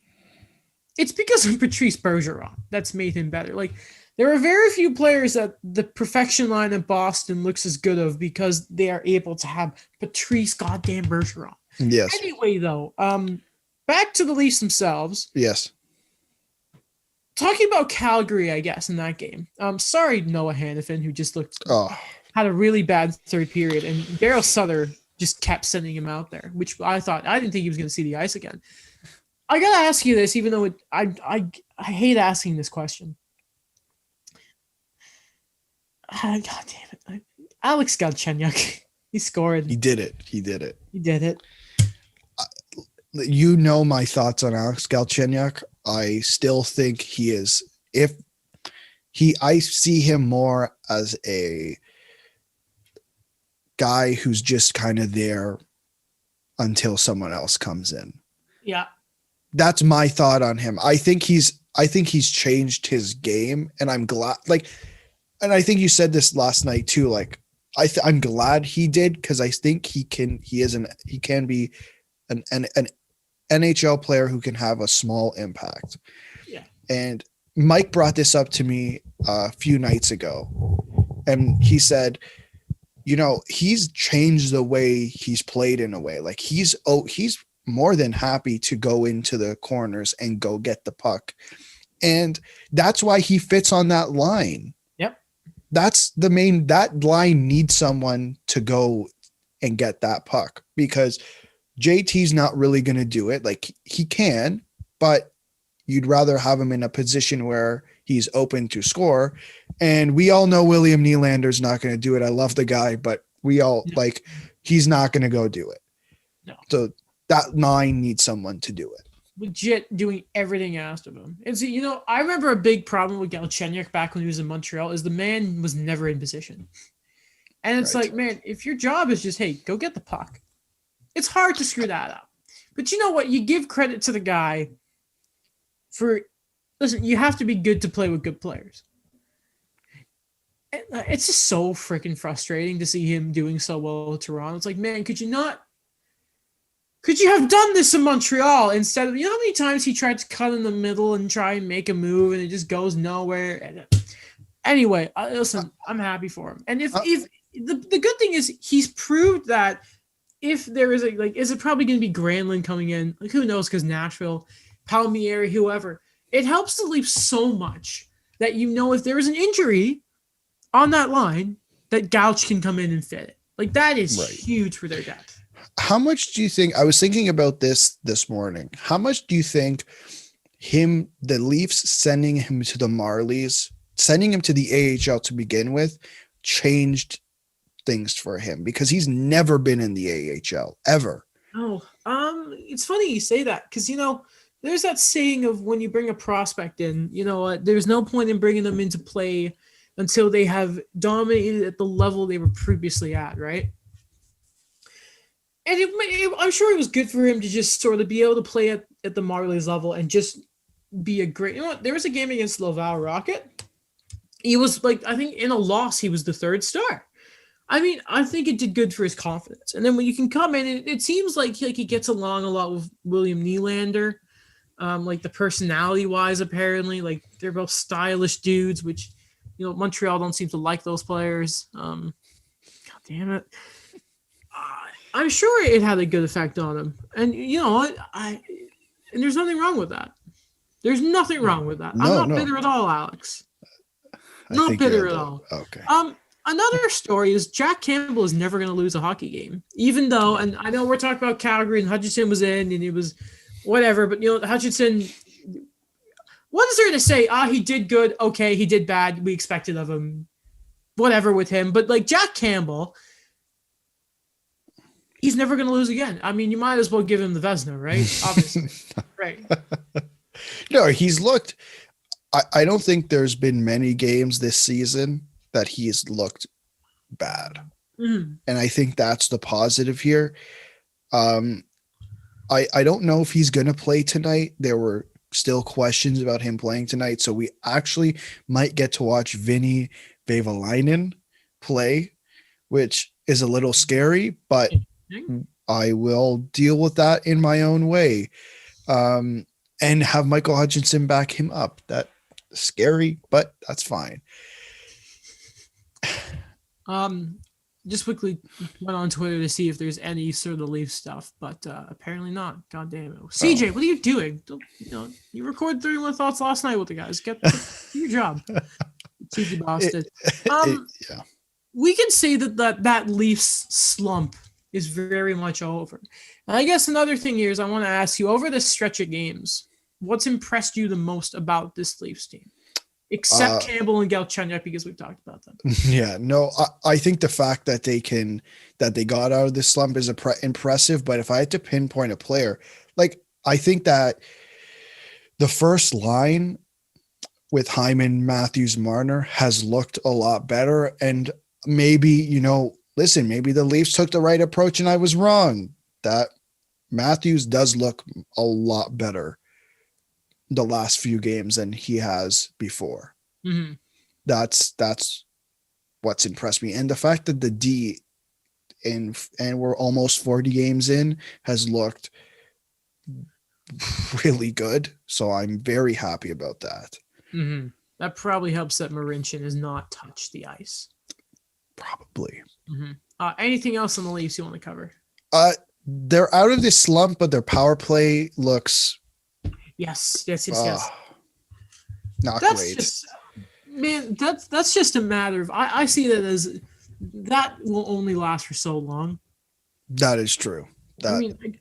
it's because of Patrice Bergeron that's made him better. Like, there are very few players that the perfection line in Boston looks as good of because they are able to have Patrice goddamn Bergeron. Yes. Anyway, though, back to the Leafs themselves. Yes. Talking about Calgary, I guess, in that game. Sorry, Noah Hannafin, who just had a really bad third period, and Daryl Sutter just kept sending him out there, which I didn't think he was going to see the ice again. I gotta ask you this, even though I hate asking this question. God damn it. Alex Galchenyuk. He scored. He did it. He did it. You know my thoughts on Alex Galchenyuk. I still think he is, I see him more as a guy who's just kind of there until someone else comes in. Yeah. That's my thought on him. I think he's changed his game, and I'm glad, and I think you said this last night too. Like, I'm glad he did, because I think he can be an NHL player who can have a small impact. Yeah. And Mike brought this up to me a few nights ago, and he said, he's changed the way he's played in a way. Like, he's more than happy to go into the corners and go get the puck. And that's why he fits on that line. Yep. That line needs someone to go and get that puck, because JT's not really going to do it. Like, he can, but you'd rather have him in a position where he's open to score. And we all know William Nylander's not going to do it. I love the guy, but he's not going to go do it. No. So that line needs someone to do it. Legit doing everything asked of him. And I remember a big problem with Galchenyuk back when he was in Montreal is the man was never in position. And it's Right. like, man, if your job is just, hey, go get the puck, it's hard to screw that up. But you know what? You give credit to the guy listen, you have to be good to play with good players. It's just so freaking frustrating to see him doing so well with Toronto. It's like, man, could you have done this in Montreal instead of, how many times he tried to cut in the middle and try and make a move and it just goes nowhere. Anyway, listen, I'm happy for him. And if the good thing is he's proved that if there is is it probably going to be Granlund coming in? Like, who knows? Because Nashville, Palmieri, whoever, it helps the Leafs so much that if there is an injury on that line, that Gouch can come in and fit it. Like, that is huge for their depth. How much do you think, I was thinking about this morning, how much do you think the Leafs sending him to the Marlies, sending him to the AHL to begin with, changed things for him? Because he's never been in the AHL ever. Oh, it's funny you say that, because there's that saying of when you bring a prospect in, there's no point in bringing them into play until they have dominated at the level they were previously at, right? And I'm sure it was good for him to just sort of be able to play at the Marlies level and just be a great. There was a game against Laval Rocket. He was I think in a loss, he was the third star. I mean, I think it did good for his confidence. And then when you can come in, it seems like he gets along a lot with William Nylander. The personality wise, apparently, they're both stylish dudes, which, Montreal don't seem to like those players. God damn it. I'm sure it had a good effect on him. And and there's nothing wrong with that. There's nothing wrong with that. I'm not bitter at all, Alex. Not bitter at all. Okay. Another story is Jack Campbell is never going to lose a hockey game, even though, and I know we're talking about Calgary and Hutchinson was in and it was whatever, but Hutchinson, what is there to say? He did good. Okay. He did bad. We expected of him, whatever with him. But Jack Campbell, he's never going to lose again. I mean, you might as well give him the Vezina, right? Obviously. Right. No, he's looked. I don't think there's been many games this season that he's looked bad. Mhm. And I think that's the positive here. I don't know if he's going to play tonight. There were still questions about him playing tonight. So we actually might get to watch Vinny Vavalainen play, which is a little scary, but I will deal with that in my own way. And have Michael Hutchinson back him up. That's scary, but that's fine. Just quickly went on Twitter to see if there's any sort of Leaf stuff, but apparently not. God damn it. CJ, what are you doing? You recorded 31 Thoughts last night with the guys. Do your job. CJ Boston. Yeah. We can say that Leafs slump is very much over. And I guess another thing here is I want to ask you, over this stretch of games, what's impressed you the most about this Leafs team? Except Campbell and Galchenyuk, because we've talked about them. Yeah, no, I think the fact that they got out of this slump is impressive. But if I had to pinpoint a player, like I think that the first line with Hyman, Matthews, Marner has looked a lot better. And maybe, listen, maybe the Leafs took the right approach and I was wrong. That Matthews does look a lot better the last few games than he has before. Mm-hmm. That's what's impressed me. And the fact that the D and we're almost 40 games in has looked really good. So I'm very happy about that. Mm-hmm. That probably helps that Marincin has not touched the ice. Probably. Mm-hmm. Anything else on the Leafs you want to cover? They're out of this slump, but their power play looks Yes. Not that's great. That's just a matter of I see that as that will only last for so long. That is true.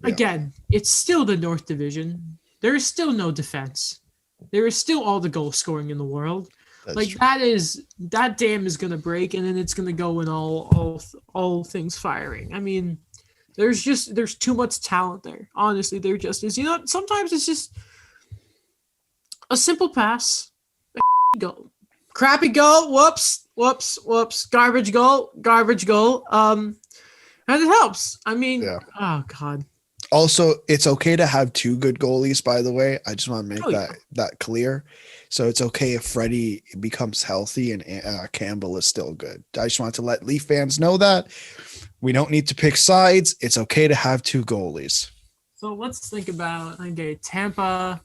Again, it's still the North Division. There is still no defense. There is still all the goal scoring in the world. True. That dam is gonna break, and then it's gonna go in all things firing. I mean, there's too much talent there. Honestly, there just is. Sometimes it's just a simple pass, a goal, crappy goal, whoops, garbage goal, and it helps. I mean, Oh God. Also, it's okay to have two good goalies, by the way. I just want to make that clear. So it's okay if Freddie becomes healthy and Campbell is still good. I just want to let Leaf fans know that we don't need to pick sides. It's okay to have two goalies. So let's think about, Tampa.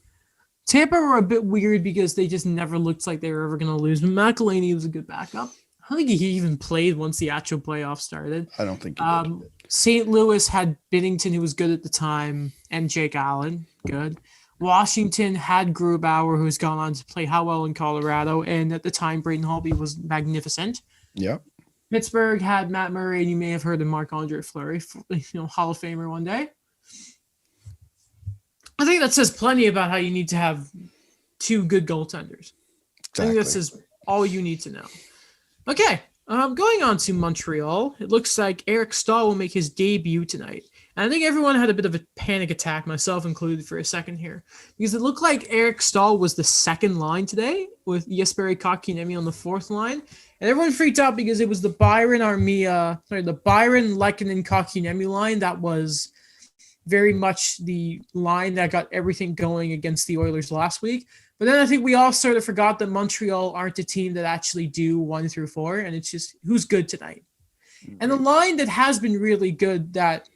Tampa were a bit weird because they just never looked like they were ever going to lose. But McElhinney was a good backup. I don't think he even played once the actual playoffs started. I don't think he did. St. Louis had Binnington, who was good at the time, and Jake Allen, good. Washington had Grubauer, who's gone on to play how well in Colorado, and at the time, Braden Holtby was magnificent. Yep. Pittsburgh had Matt Murray, and you may have heard of Marc-Andre Fleury, Hall of Famer one day. I think that says plenty about how you need to have two good goaltenders. Exactly. I think that says all you need to know. Okay, going on to Montreal. It looks like Eric Stahl will make his debut tonight. And I think everyone had a bit of a panic attack, myself included, for a second here. Because it looked like Eric Stahl was the second line today, with Jesperi Kotkaniemi on the fourth line. And everyone freaked out because it was the Byron Lehkonen Kotkaniemi line that was very much the line that got everything going against the Oilers last week. But then I think we all sort of forgot that Montreal aren't a team that actually do 1 through 4, and it's just who's good tonight. And the line that has been really good, that,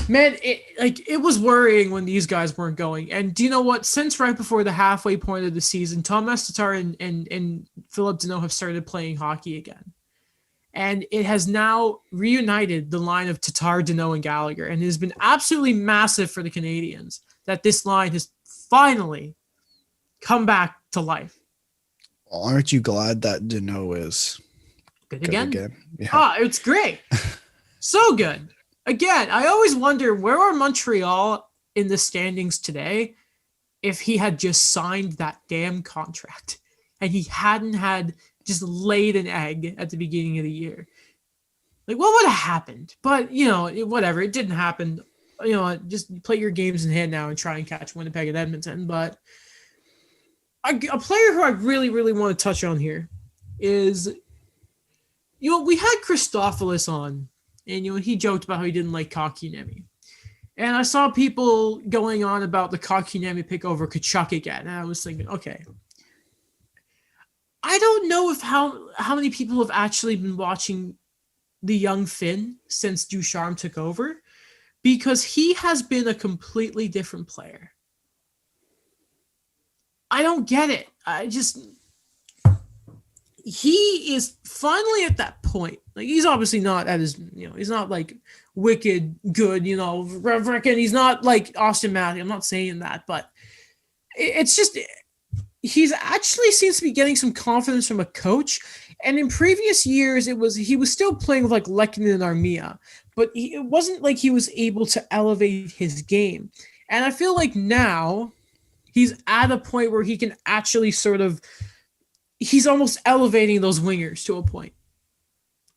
man, it was worrying when these guys weren't going. And do you know what? Since right before the halfway point of the season, Thomas Tatar and Philip Deneau have started playing hockey again. And it has now reunited the line of Tatar, Deneau, and Gallagher. And it has been absolutely massive for the Canadians that this line has finally come back to life. Well, aren't you glad that Deneau is good again? Yeah. It's great. So good. Again, I always wonder, where are Montreal in the standings today if he had just signed that damn contract and he hadn't had just laid an egg at the beginning of the year? Like, what would have happened? But, whatever. It didn't happen. just play your games in hand now and try and catch Winnipeg and Edmonton. But a player who I really, really want to touch on here is, we had Christopoulos on, and, he joked about how he didn't like Kotkaniemi. And I saw people going on about the Kotkaniemi pick over Tkachuk again. And I was thinking, okay, I don't know if how many people have actually been watching the young Finn since Ducharme took over, because he has been a completely different player. I don't get it. He is finally at that point. Like, he's obviously not at his, he's not like wicked good, reckon he's not like Austin Matthews. I'm not saying that, but it's just, he's actually seems to be getting some confidence from a coach. And in previous years, he was still playing with like Lehkonen and Armia, but it wasn't like he was able to elevate his game. And I feel like now he's at a point where he can actually he's almost elevating those wingers to a point,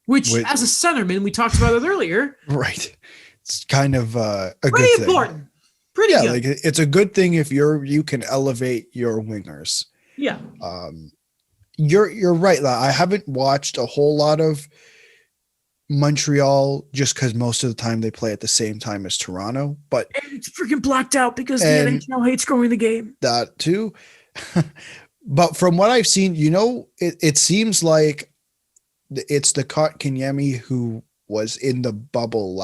which as a centerman, we talked about it earlier. Right. It's kind of a pretty good important. Thing. Pretty good. Like, it's a good thing if you can elevate your wingers. Yeah. You're right. I haven't watched a whole lot of Montreal just because most of the time they play at the same time as Toronto, but and it's freaking blacked out because the NHL hates scoring the game. That too. But from what I've seen, it seems like it's the Kotkaniemi who was in the bubble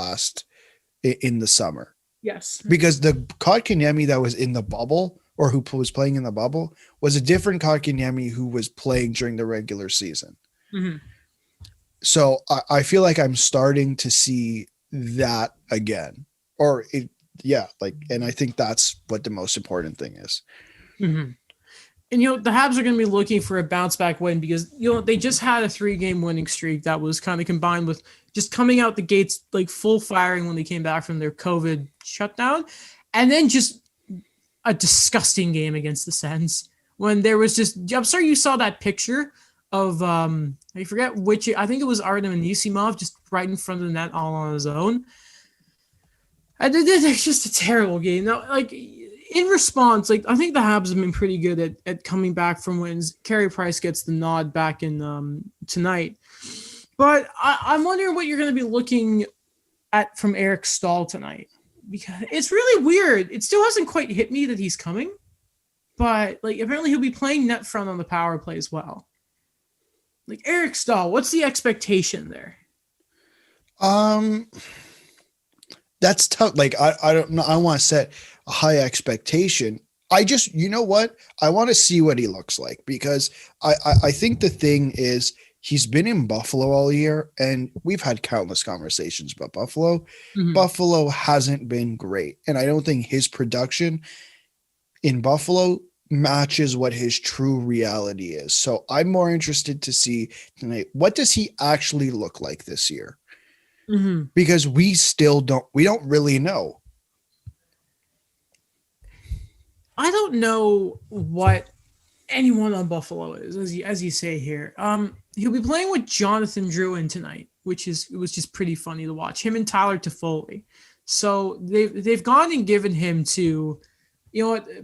in the summer. Yes. Because the Kotkaniemi that was in the bubble, or who was playing in the bubble, was a different Kotkaniemi who was playing during the regular season. Mm-hmm. So I feel like I'm starting to see that again. And I think that's what the most important thing is. Mm-hmm. And, the Habs are going to be looking for a bounce back win because, they just had a 3-game winning streak that was kind of combined with just coming out the gates, like full firing when they came back from their COVID shutdown. And then just a disgusting game against the Sens when there was I'm sorry you saw that picture of, I forget which, I think it was Artem Anisimov just right in front of the net all on his own. And it's just a terrible game. Now, like, in response, like, I think the Habs have been pretty good at coming back from wins. Carey Price gets the nod back in tonight. But I'm wondering what you're going to be looking at from Eric Stahl tonight. Because it's really weird. It still hasn't quite hit me that he's coming. But, like, apparently he'll be playing net front on the power play as well. Like, Eric Stahl, what's the expectation there? That's tough. Like, I don't know. I want to set a high expectation. I just, I want to see what he looks like, because I think the thing is he's been in Buffalo all year, and we've had countless conversations about Buffalo. Mm-hmm. Buffalo hasn't been great. And I don't think his production in Buffalo matches what his true reality is. So I'm more interested to see tonight, what does he actually look like this year? Mm-hmm. Because we don't really know. I don't know what anyone on Buffalo is, as you say here. He'll be playing with Jonathan Drouin tonight, it was just pretty funny to watch him and Tyler Toffoli. So they've gone and given him to,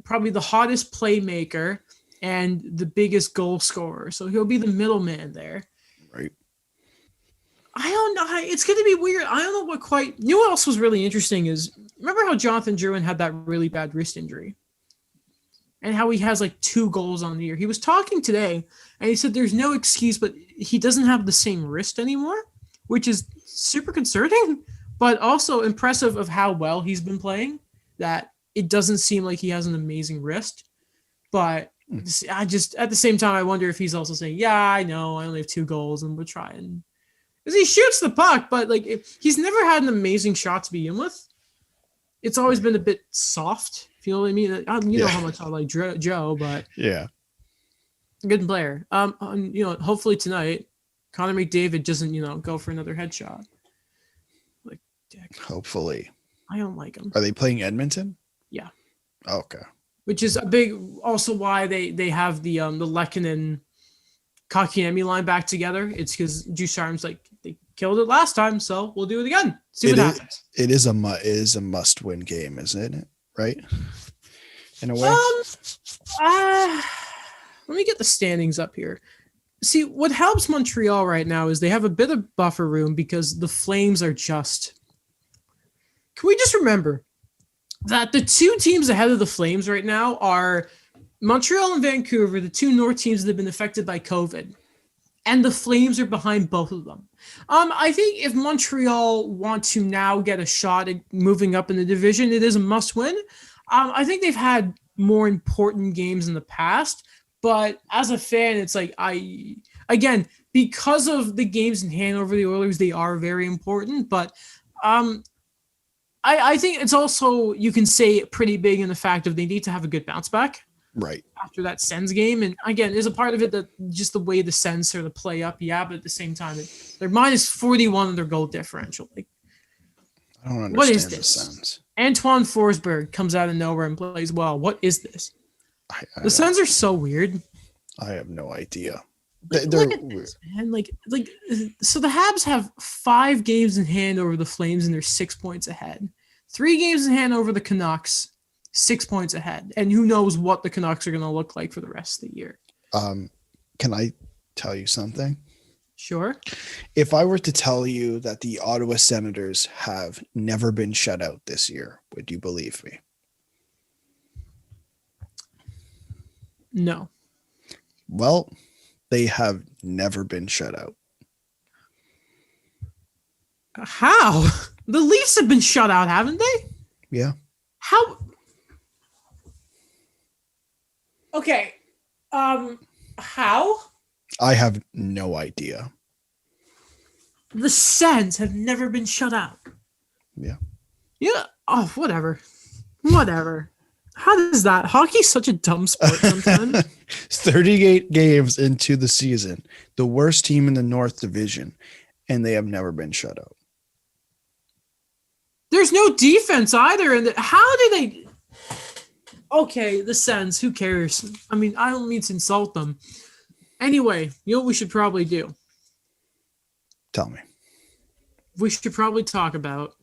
probably the hottest playmaker and the biggest goal scorer. So he'll be the middleman there. Right. I don't know. It's going to be weird. I don't know what quite. What else was really interesting is, remember how Jonathan Drouin had that really bad wrist injury? And how he has like 2 goals on the year. He was talking today, and he said there's no excuse, but he doesn't have the same wrist anymore, which is super concerning, but also impressive of how well he's been playing, that it doesn't seem like he has an amazing wrist. But I just, at the same time, I wonder if he's also saying, yeah, I know, I only have 2 goals, and we're trying. Because he shoots the puck, but like he's never had an amazing shot to begin with. It's always been a bit soft. If you know what I mean? You know how much I like Joe, but yeah, good player. Hopefully tonight, Connor McDavid doesn't, go for another headshot. Like, dick. Hopefully. I don't like him. Are they playing Edmonton? Yeah. Okay. Which is a big, also why they have the Lehkonen Kotkaniemi line back together. It's because Ducharme's like, they killed it last time, so we'll do it again. See It what is- happens. It is a must-win game, isn't it? Right? In a way. Let me get the standings up here. See, what helps Montreal right now is they have a bit of buffer room because the Flames are just. Can we just remember that the two teams ahead of the Flames right now are Montreal and Vancouver, the two North teams that have been affected by COVID, and the Flames are behind both of them. I think if Montreal want to now get a shot at moving up in the division, it is a must-win. I think they've had more important games in the past, but as a fan, it's like because of the games in hand over the Oilers, they are very important. But I think it's also, you can say, pretty big in the fact of they need to have a good bounce back. Right. After that Sens game. And again, there's a part of it that just the way the Sens sort of play up, but at the same time, they're minus 41 in their goal differential. Like, I don't understand what is the this? Sens. Antoine Forsberg comes out of nowhere and plays well. What is this? I The Sens are so weird. I have no idea. Like, They're look at weird. this, man. So the Habs have 5 games in hand over the Flames and they're 6 points ahead. 3 games in hand over the Canucks, 6 points ahead. And who knows what the Canucks are going to look like for the rest of the year. Can I tell you something? Sure. If I were to tell you that the Ottawa Senators have never been shut out this year, would you believe me? No. Well, they have never been shut out. How? The Leafs have been shut out, haven't they? Yeah. How? Okay. How? I have no idea. The Sens have never been shut out. Yeah. Yeah. Oh, whatever. Whatever. How does that? Hockey's such a dumb sport sometimes. 38 games into the season, the worst team in the North Division, and they have never been shut out. There's no defense either. And how do they? Okay, the Sens. Who cares? I mean, I don't mean to insult them. Anyway, you know what we should probably do? Tell me. We should probably talk about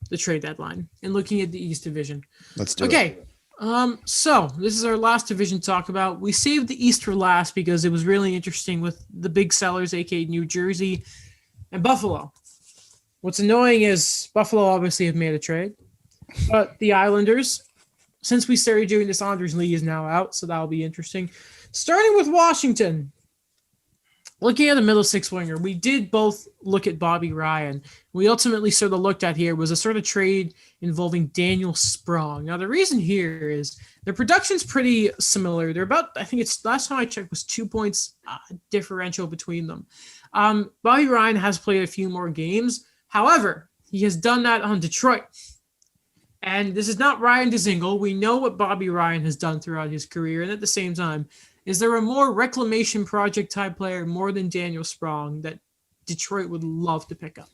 the trade deadline and looking at the East Division. Let's do it. Okay. So this is our last division to talk about. We saved the East for last because it was really interesting with the big sellers, aka New Jersey and Buffalo. What's annoying is Buffalo obviously have made a trade, but the Islanders, since we started doing this, Anders Lee is now out, so that'll be interesting. Starting with Washington, looking at a middle six winger, we did both look at Bobby Ryan. We ultimately sort of looked at here was a sort of trade involving Daniel Sprong. Now, the reason here is their production's pretty similar. They're about, I think it's last time I checked was 2 points differential between them. Bobby Ryan has played a few more games. However, he has done that on Detroit. And this is not Ryan Dzingel. We know what Bobby Ryan has done throughout his career. And at the same time, is there a more reclamation project type player more than Daniel Sprong that Detroit would love to pick up?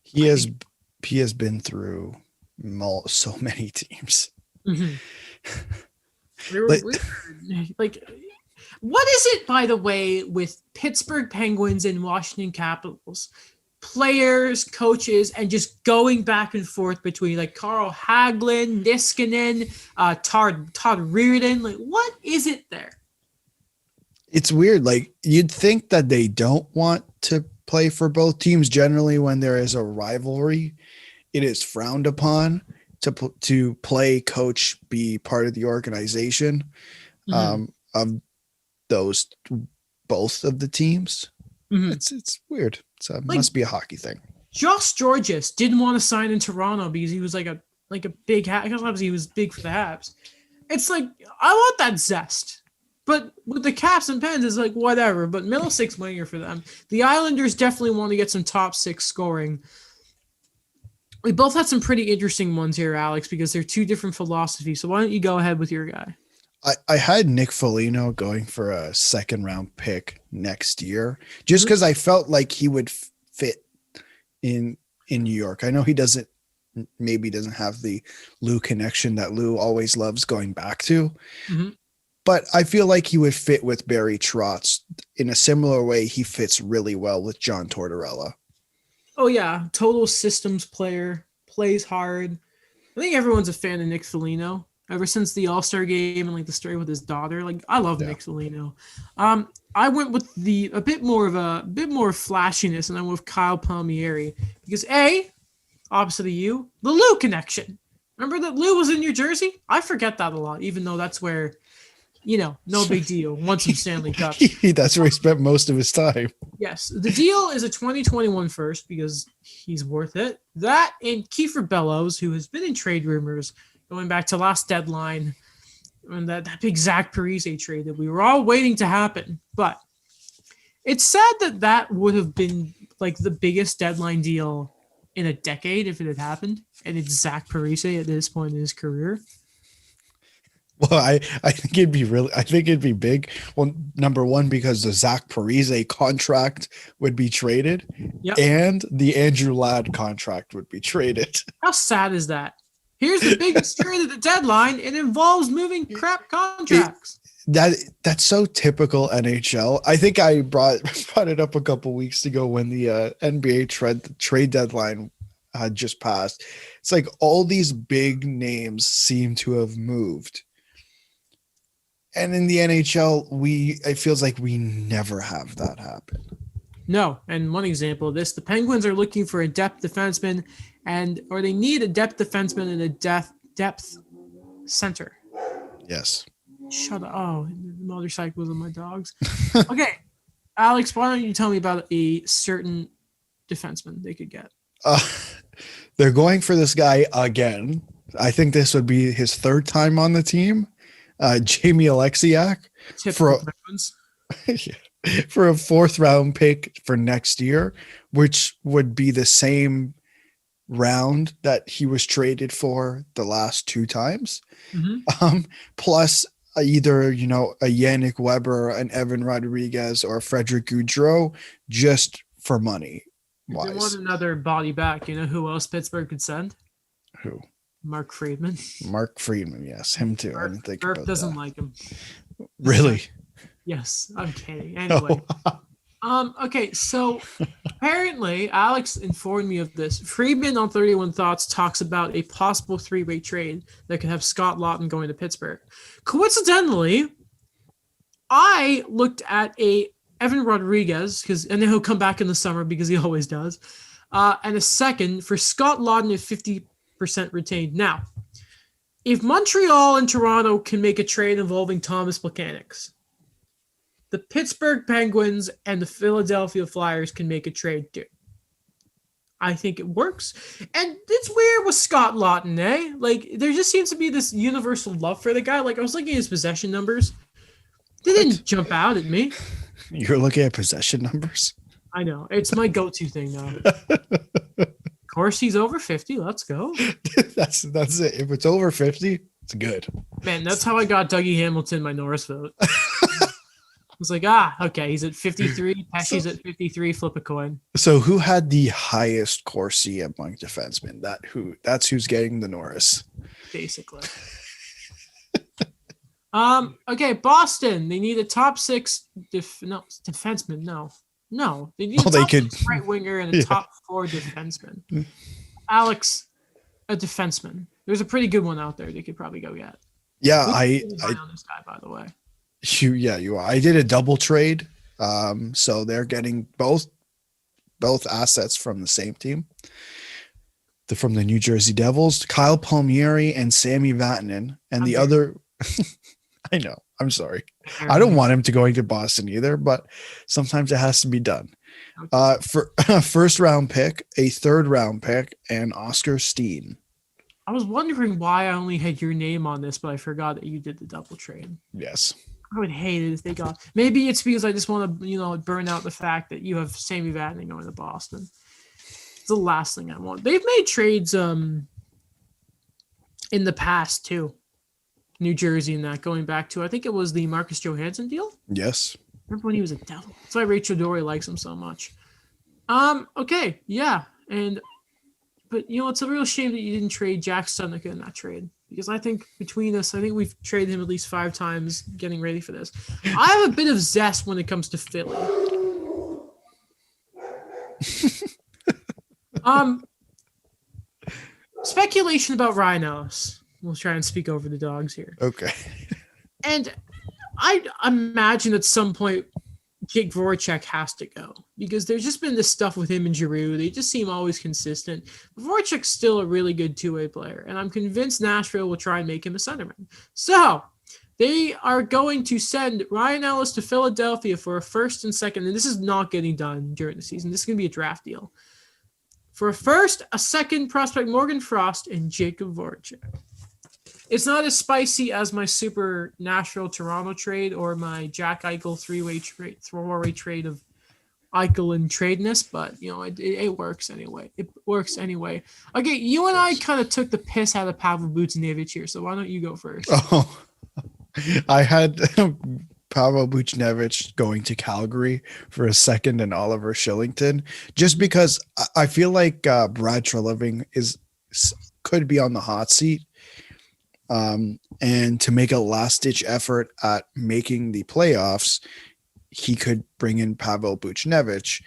He has been through so many teams. Mm-hmm. Like, what is it, by the way, with Pittsburgh Penguins and Washington Capitals? Players, coaches, and just going back and forth between like Carl Hagelin, Niskanen, Todd Reardon. Like, what is it there? It's weird. Like, you'd think that they don't want to play for both teams. Generally, when there is a rivalry, it is frowned upon to play, coach, be part of the organization of those both of the teams. Mm-hmm. It's weird. So it must be a hockey thing. Josh Georges didn't want to sign in Toronto because he was like a big hat. Because obviously he was big for the Habs. It's like, I want that zest. But with the Caps and Pens, it's like whatever. But middle six winger for them. The Islanders definitely want to get some top six scoring. We both had some pretty interesting ones here, Alex, because they're two different philosophies. So why don't you go ahead with your guy? I had Nick Foligno going for a second round pick next year, just because I felt like he would fit in New York. I know he maybe doesn't have the Lou connection that Lou always loves going back to. Mm-hmm. But I feel like he would fit with Barry Trotz in a similar way. He fits really well with John Tortorella. Oh yeah, total systems player, plays hard. I think everyone's a fan of Nick Foligno ever since the All-Star game and like the story with his daughter. Like I love Nick Foligno. I went with a bit more flashiness, and I went with Kyle Palmieri because opposite of you, the Lou connection. Remember that Lou was in New Jersey? I forget that a lot, even though that's where, no big deal. Won some Stanley Cups. That's where he spent most of his time. Yes. The deal is a 2021 first because he's worth it. That and Kiefer Bellows, who has been in trade rumors going back to last deadline, and that big Zach Parise trade that we were all waiting to happen. But it's sad that would have been like the biggest deadline deal in a decade if it had happened. And it's Zach Parise at this point in his career. Well, I think it'd be big. Well, number one, because the Zach Parise contract would be traded, and the Andrew Ladd contract would be traded. How sad is that? Here's the biggest trade at the deadline. It involves moving crap contracts. That's so typical NHL. I think I brought it up a couple weeks ago when the NBA trade deadline had just passed. It's like all these big names seem to have moved. And in the NHL, it feels like we never have that happen. No. And one example of this, the Penguins are looking for a depth defenseman or they need a depth defenseman and a depth center. Yes. Shut up. Oh, motorcycles and my dogs. Okay. Alex, why don't you tell me about a certain defenseman they could get? They're going for this guy again. I think this would be his third time on the team. Jamie Alexiak for a fourth round pick for next year, which would be the same round that he was traded for the last two times. Mm-hmm. Plus either, a Yannick Weber, an Evan Rodriguez, or Frederick Gaudreau just for money. If they want another body back, you know who else Pittsburgh could send? Who? Mark Friedman. Mark Friedman, yes, him too. I didn't think Burke about doesn't that. like him. Really? Yes, I'm kidding. Anyway, okay, so apparently Alex informed me of this. Friedman on 31 Thoughts talks about a possible three-way trade that could have Scott Laughton going to Pittsburgh. Coincidentally, I looked at a Evan Rodriguez and then he'll come back in the summer because he always does, and a second for Scott Laughton at 50% retained. Now, if Montreal and Toronto can make a trade involving Thomas Plekanec, the Pittsburgh Penguins and the Philadelphia Flyers can make a trade too. I think it works. And it's weird with Scott Laughton, eh? Like, there just seems to be this universal love for the guy. Like, I was looking at his possession numbers. They didn't jump out at me. You're looking at possession numbers? I know. It's my go-to thing now. Of course, he's over 50. Let's go. That's it. If it's over 50, it's good. Man, that's how I got Dougie Hamilton my Norris vote. I was like, okay, he's at 53. Pesci's at 53. Flip a coin. So who had the highest Corsi among defensemen? That's who's getting the Norris. Basically. Okay, Boston. They need a top six defenseman. No. They need a top six right winger and a top four defenseman. Alex, a defenseman. There's a pretty good one out there they could probably go get. Yeah, I on this guy, by the way. You are. I did a double trade. So they're getting both assets from the same team. From the New Jersey Devils, Kyle Palmieri and Sammy Vatanen, and the other. I know. I'm sorry. I don't want him to go into Boston either, but sometimes it has to be done. For a first round pick, a third round pick, and Oscar Steen. I was wondering why I only had your name on this, but I forgot that you did the double trade. Yes. I would hate it if they got. Maybe it's because I just want to, burn out the fact that you have Sammy Vatanen going to Boston. It's the last thing I want. They've made trades in the past too. New Jersey and that, going back to, I think it was the Marcus Johansson deal. Yes. Remember when he was a Devil? That's why Rachel Dory likes him so much. Okay, yeah, but it's a real shame that you didn't trade Jack Studnicka in that trade because I think between us, I think we've traded him at least 5 times getting ready for this. I have a bit of zest when it comes to Philly. Speculation about Ryan Ellis. We'll try and speak over the dogs here. Okay. And I imagine at some point Jake Voracek has to go because there's just been this stuff with him and Giroux. They just seem always consistent. Voracek's still a really good two-way player, and I'm convinced Nashville will try and make him a centerman. So they are going to send Ryan Ellis to Philadelphia for a first and second, and this is not getting done during the season. This is going to be a draft deal. For a first, a second prospect, Morgan Frost, and Jacob Voracek. It's not as spicy as my super Nashville Toronto trade or my Jack Eichel three-way trade of Eichel and Tradeness, but it works anyway. It works anyway. Okay, you and I kind of took the piss out of Pavel Buchnevich here, so why don't you go first? Oh, I had Pavel Buchnevich going to Calgary for a second and Oliver Shillington, just because I feel like Brad Treliving could be on the hot seat. And to make a last-ditch effort at making the playoffs, he could bring in Pavel Buchnevich,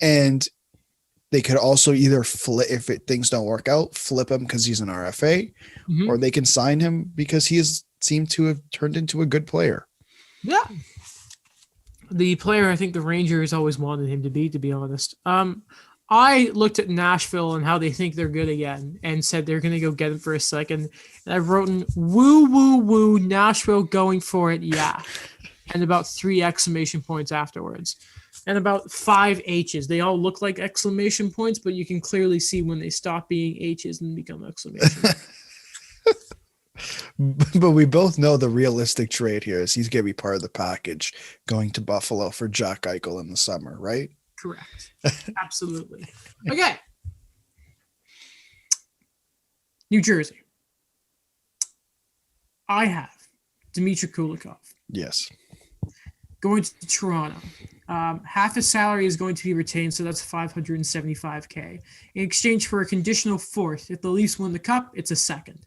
and they could also either flip if things don't work out, flip him because he's an RFA, or they can sign him because he has seemed to have turned into a good player. Yeah, the player I think the Rangers always wanted him to be honest. I looked at Nashville and how they think they're good again and said they're going to go get him for a second. And I wrote in woo, woo, woo, Nashville going for it, yeah. And about 3 exclamation points afterwards. And about 5 H's. They all look like exclamation points, but you can clearly see when they stop being H's and become exclamation points. But we both know the realistic trade here is he's going to be part of the package going to Buffalo for Jack Eichel in the summer, right? Correct. Absolutely. Okay. New Jersey. I have Dmitry Kulikov. Yes. Going to Toronto. Half his salary is going to be retained, so that's $575K. In exchange for a conditional 4th. If the Leafs win the cup, it's a 2nd.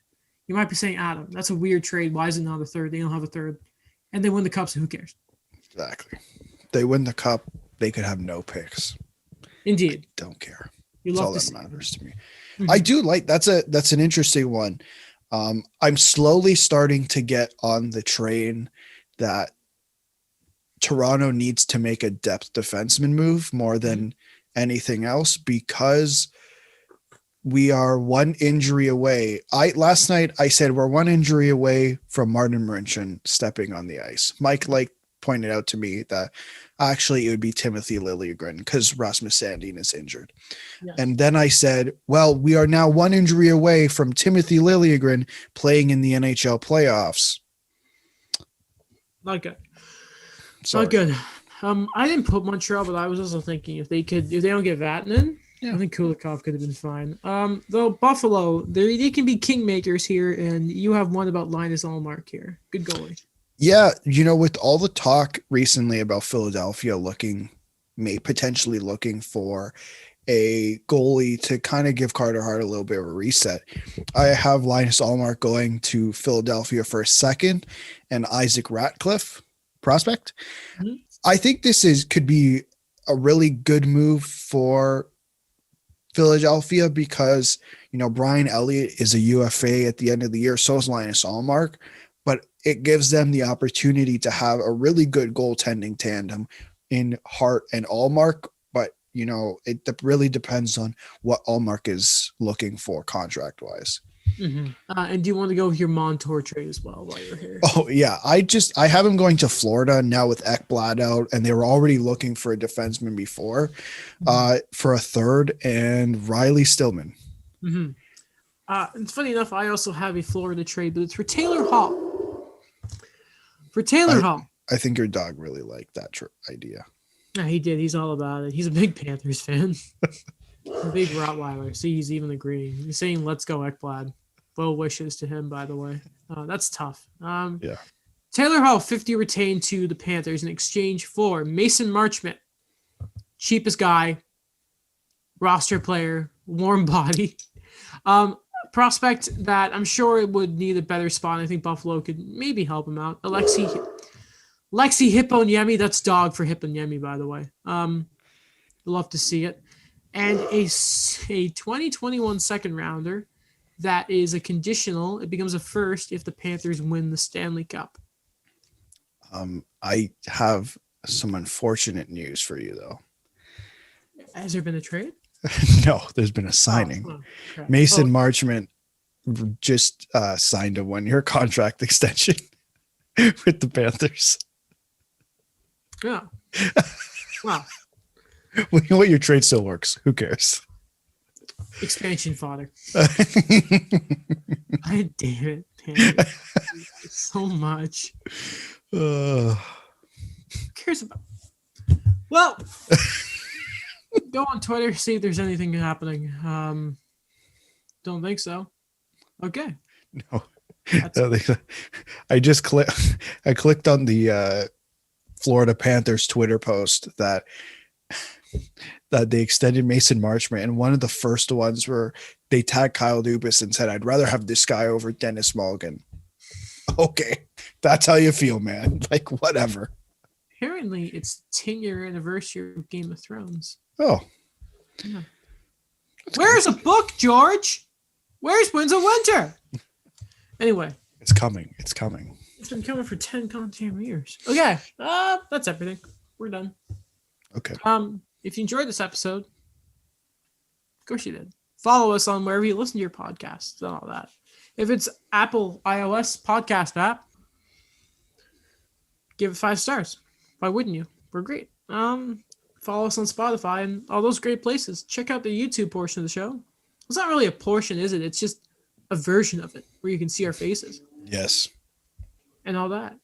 You might be saying, Adam, that's a weird trade. Why is it not a 3rd? They don't have a 3rd. And they win the cup, so who cares? Exactly. They win the cup, they could have no picks. Indeed. I don't care. You That's love all that to matters to me. Mm-hmm. I do like that's an interesting one. I'm slowly starting to get on the train that Toronto needs to make a depth defenseman move more than anything else because we are 1 injury away. Last night I said we're 1 injury away from Martin Marincin stepping on the ice. Mike pointed out to me that actually it would be Timothy Liljegren because Rasmus Sandin is injured. Yeah. And then I said, well, we are now 1 injury away from Timothy Liljegren playing in the NHL playoffs. Not good. Sorry. Not good. I didn't put Montreal, but I was also thinking if they don't get Vatanen, I think Kulikov could have been fine. Though Buffalo, they can be kingmakers here, and you have one about Linus Ullmark here. Good goalie. Yeah, with all the talk recently about Philadelphia potentially looking for a goalie to kind of give Carter Hart a little bit of a reset, I have Linus Ullmark going to Philadelphia for a 2nd and Isaac Ratcliffe prospect. Mm-hmm. I think this could be a really good move for Philadelphia because, Brian Elliott is a UFA at the end of the year. So is Linus Ullmark. But it gives them the opportunity to have a really good goaltending tandem in Hart and Ullmark. But, it really depends on what Ullmark is looking for contract-wise. Mm-hmm. And do you want to go with your Montour trade as well while you're here? Oh, yeah. I have him going to Florida now with Ekblad out, and they were already looking for a defenseman before for a 3rd and Riley Stillman. Mm-hmm. It's funny enough, I also have a Florida trade, but it's for Taylor Hall. Hall. I think your dog really liked that idea. Yeah, he did. He's all about it. He's a big Panthers fan. A big Rottweiler. See, he's even agreeing. He's saying, let's go, Ekblad. Well wishes to him, by the way. That's tough. Yeah. Taylor Hall, 50 retained to the Panthers in exchange for Mason Marchment. Cheapest guy. Roster player. Warm body. prospect that I'm sure would need a better spot. I think Buffalo could maybe help him out. Lexi Hiponiemi. That's dog for Hiponiemi, by the way. Love to see it. And a 2021 second rounder that is a conditional. It becomes a first if the Panthers win the Stanley Cup. I have some unfortunate news for you, though. Has there been a trade? No, there's been a signing. Crap. Mason Marchment just signed a 1-year contract extension with the Panthers. Yeah. Wow. Well, you know what? Your trade still works. Who cares? Expansion fodder. I damn it. So much. Who cares about? Well, go on Twitter, see if there's anything happening. Don't think so. Okay. No. I clicked on the Florida Panthers Twitter post that they extended Mason Marchment, and one of the first ones where they tagged Kyle Dubas and said, "I'd rather have this guy over Dennis Mulligan." Okay, that's how you feel, man. Like, whatever. Apparently, it's 10-year anniversary of Game of Thrones. Oh, yeah. Where's a book, George? Where's Winds of Winter? Anyway, it's coming. It's coming. It's been coming for 10 goddamn years. Okay, that's everything. We're done. Okay. If you enjoyed this episode, of course you did. Follow us on wherever you listen to your podcasts and all that. If it's Apple iOS podcast app, give it 5 stars. Why wouldn't you? We're great. Follow us on Spotify and all those great places. Check out the YouTube portion of the show. It's not really a portion, is it? It's just a version of it where you can see our faces. Yes. And all that.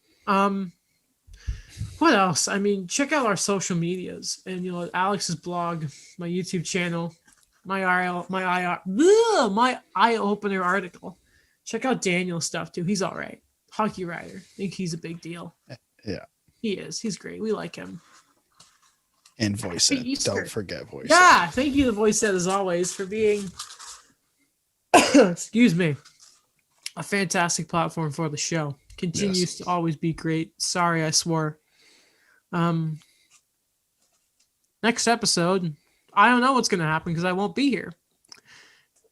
What else? I mean, check out our social medias and Alex's blog, my YouTube channel, my eye opener article. Check out Daniel's stuff too. He's all right. Hockey writer. I think he's a big deal. Yeah. He is. He's great. We like him. And Voice Set. Don't forget Voice Set. Yeah. Thank you to Voice Set as always for being excuse me, a fantastic platform for the show. Continues to always be great. Sorry, I swore. Next episode, I don't know what's going to happen because I won't be here.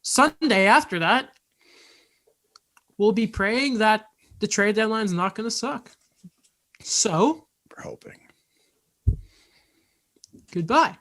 Sunday after that, we'll be praying that the trade deadline is not going to suck. So, we're hoping. Goodbye.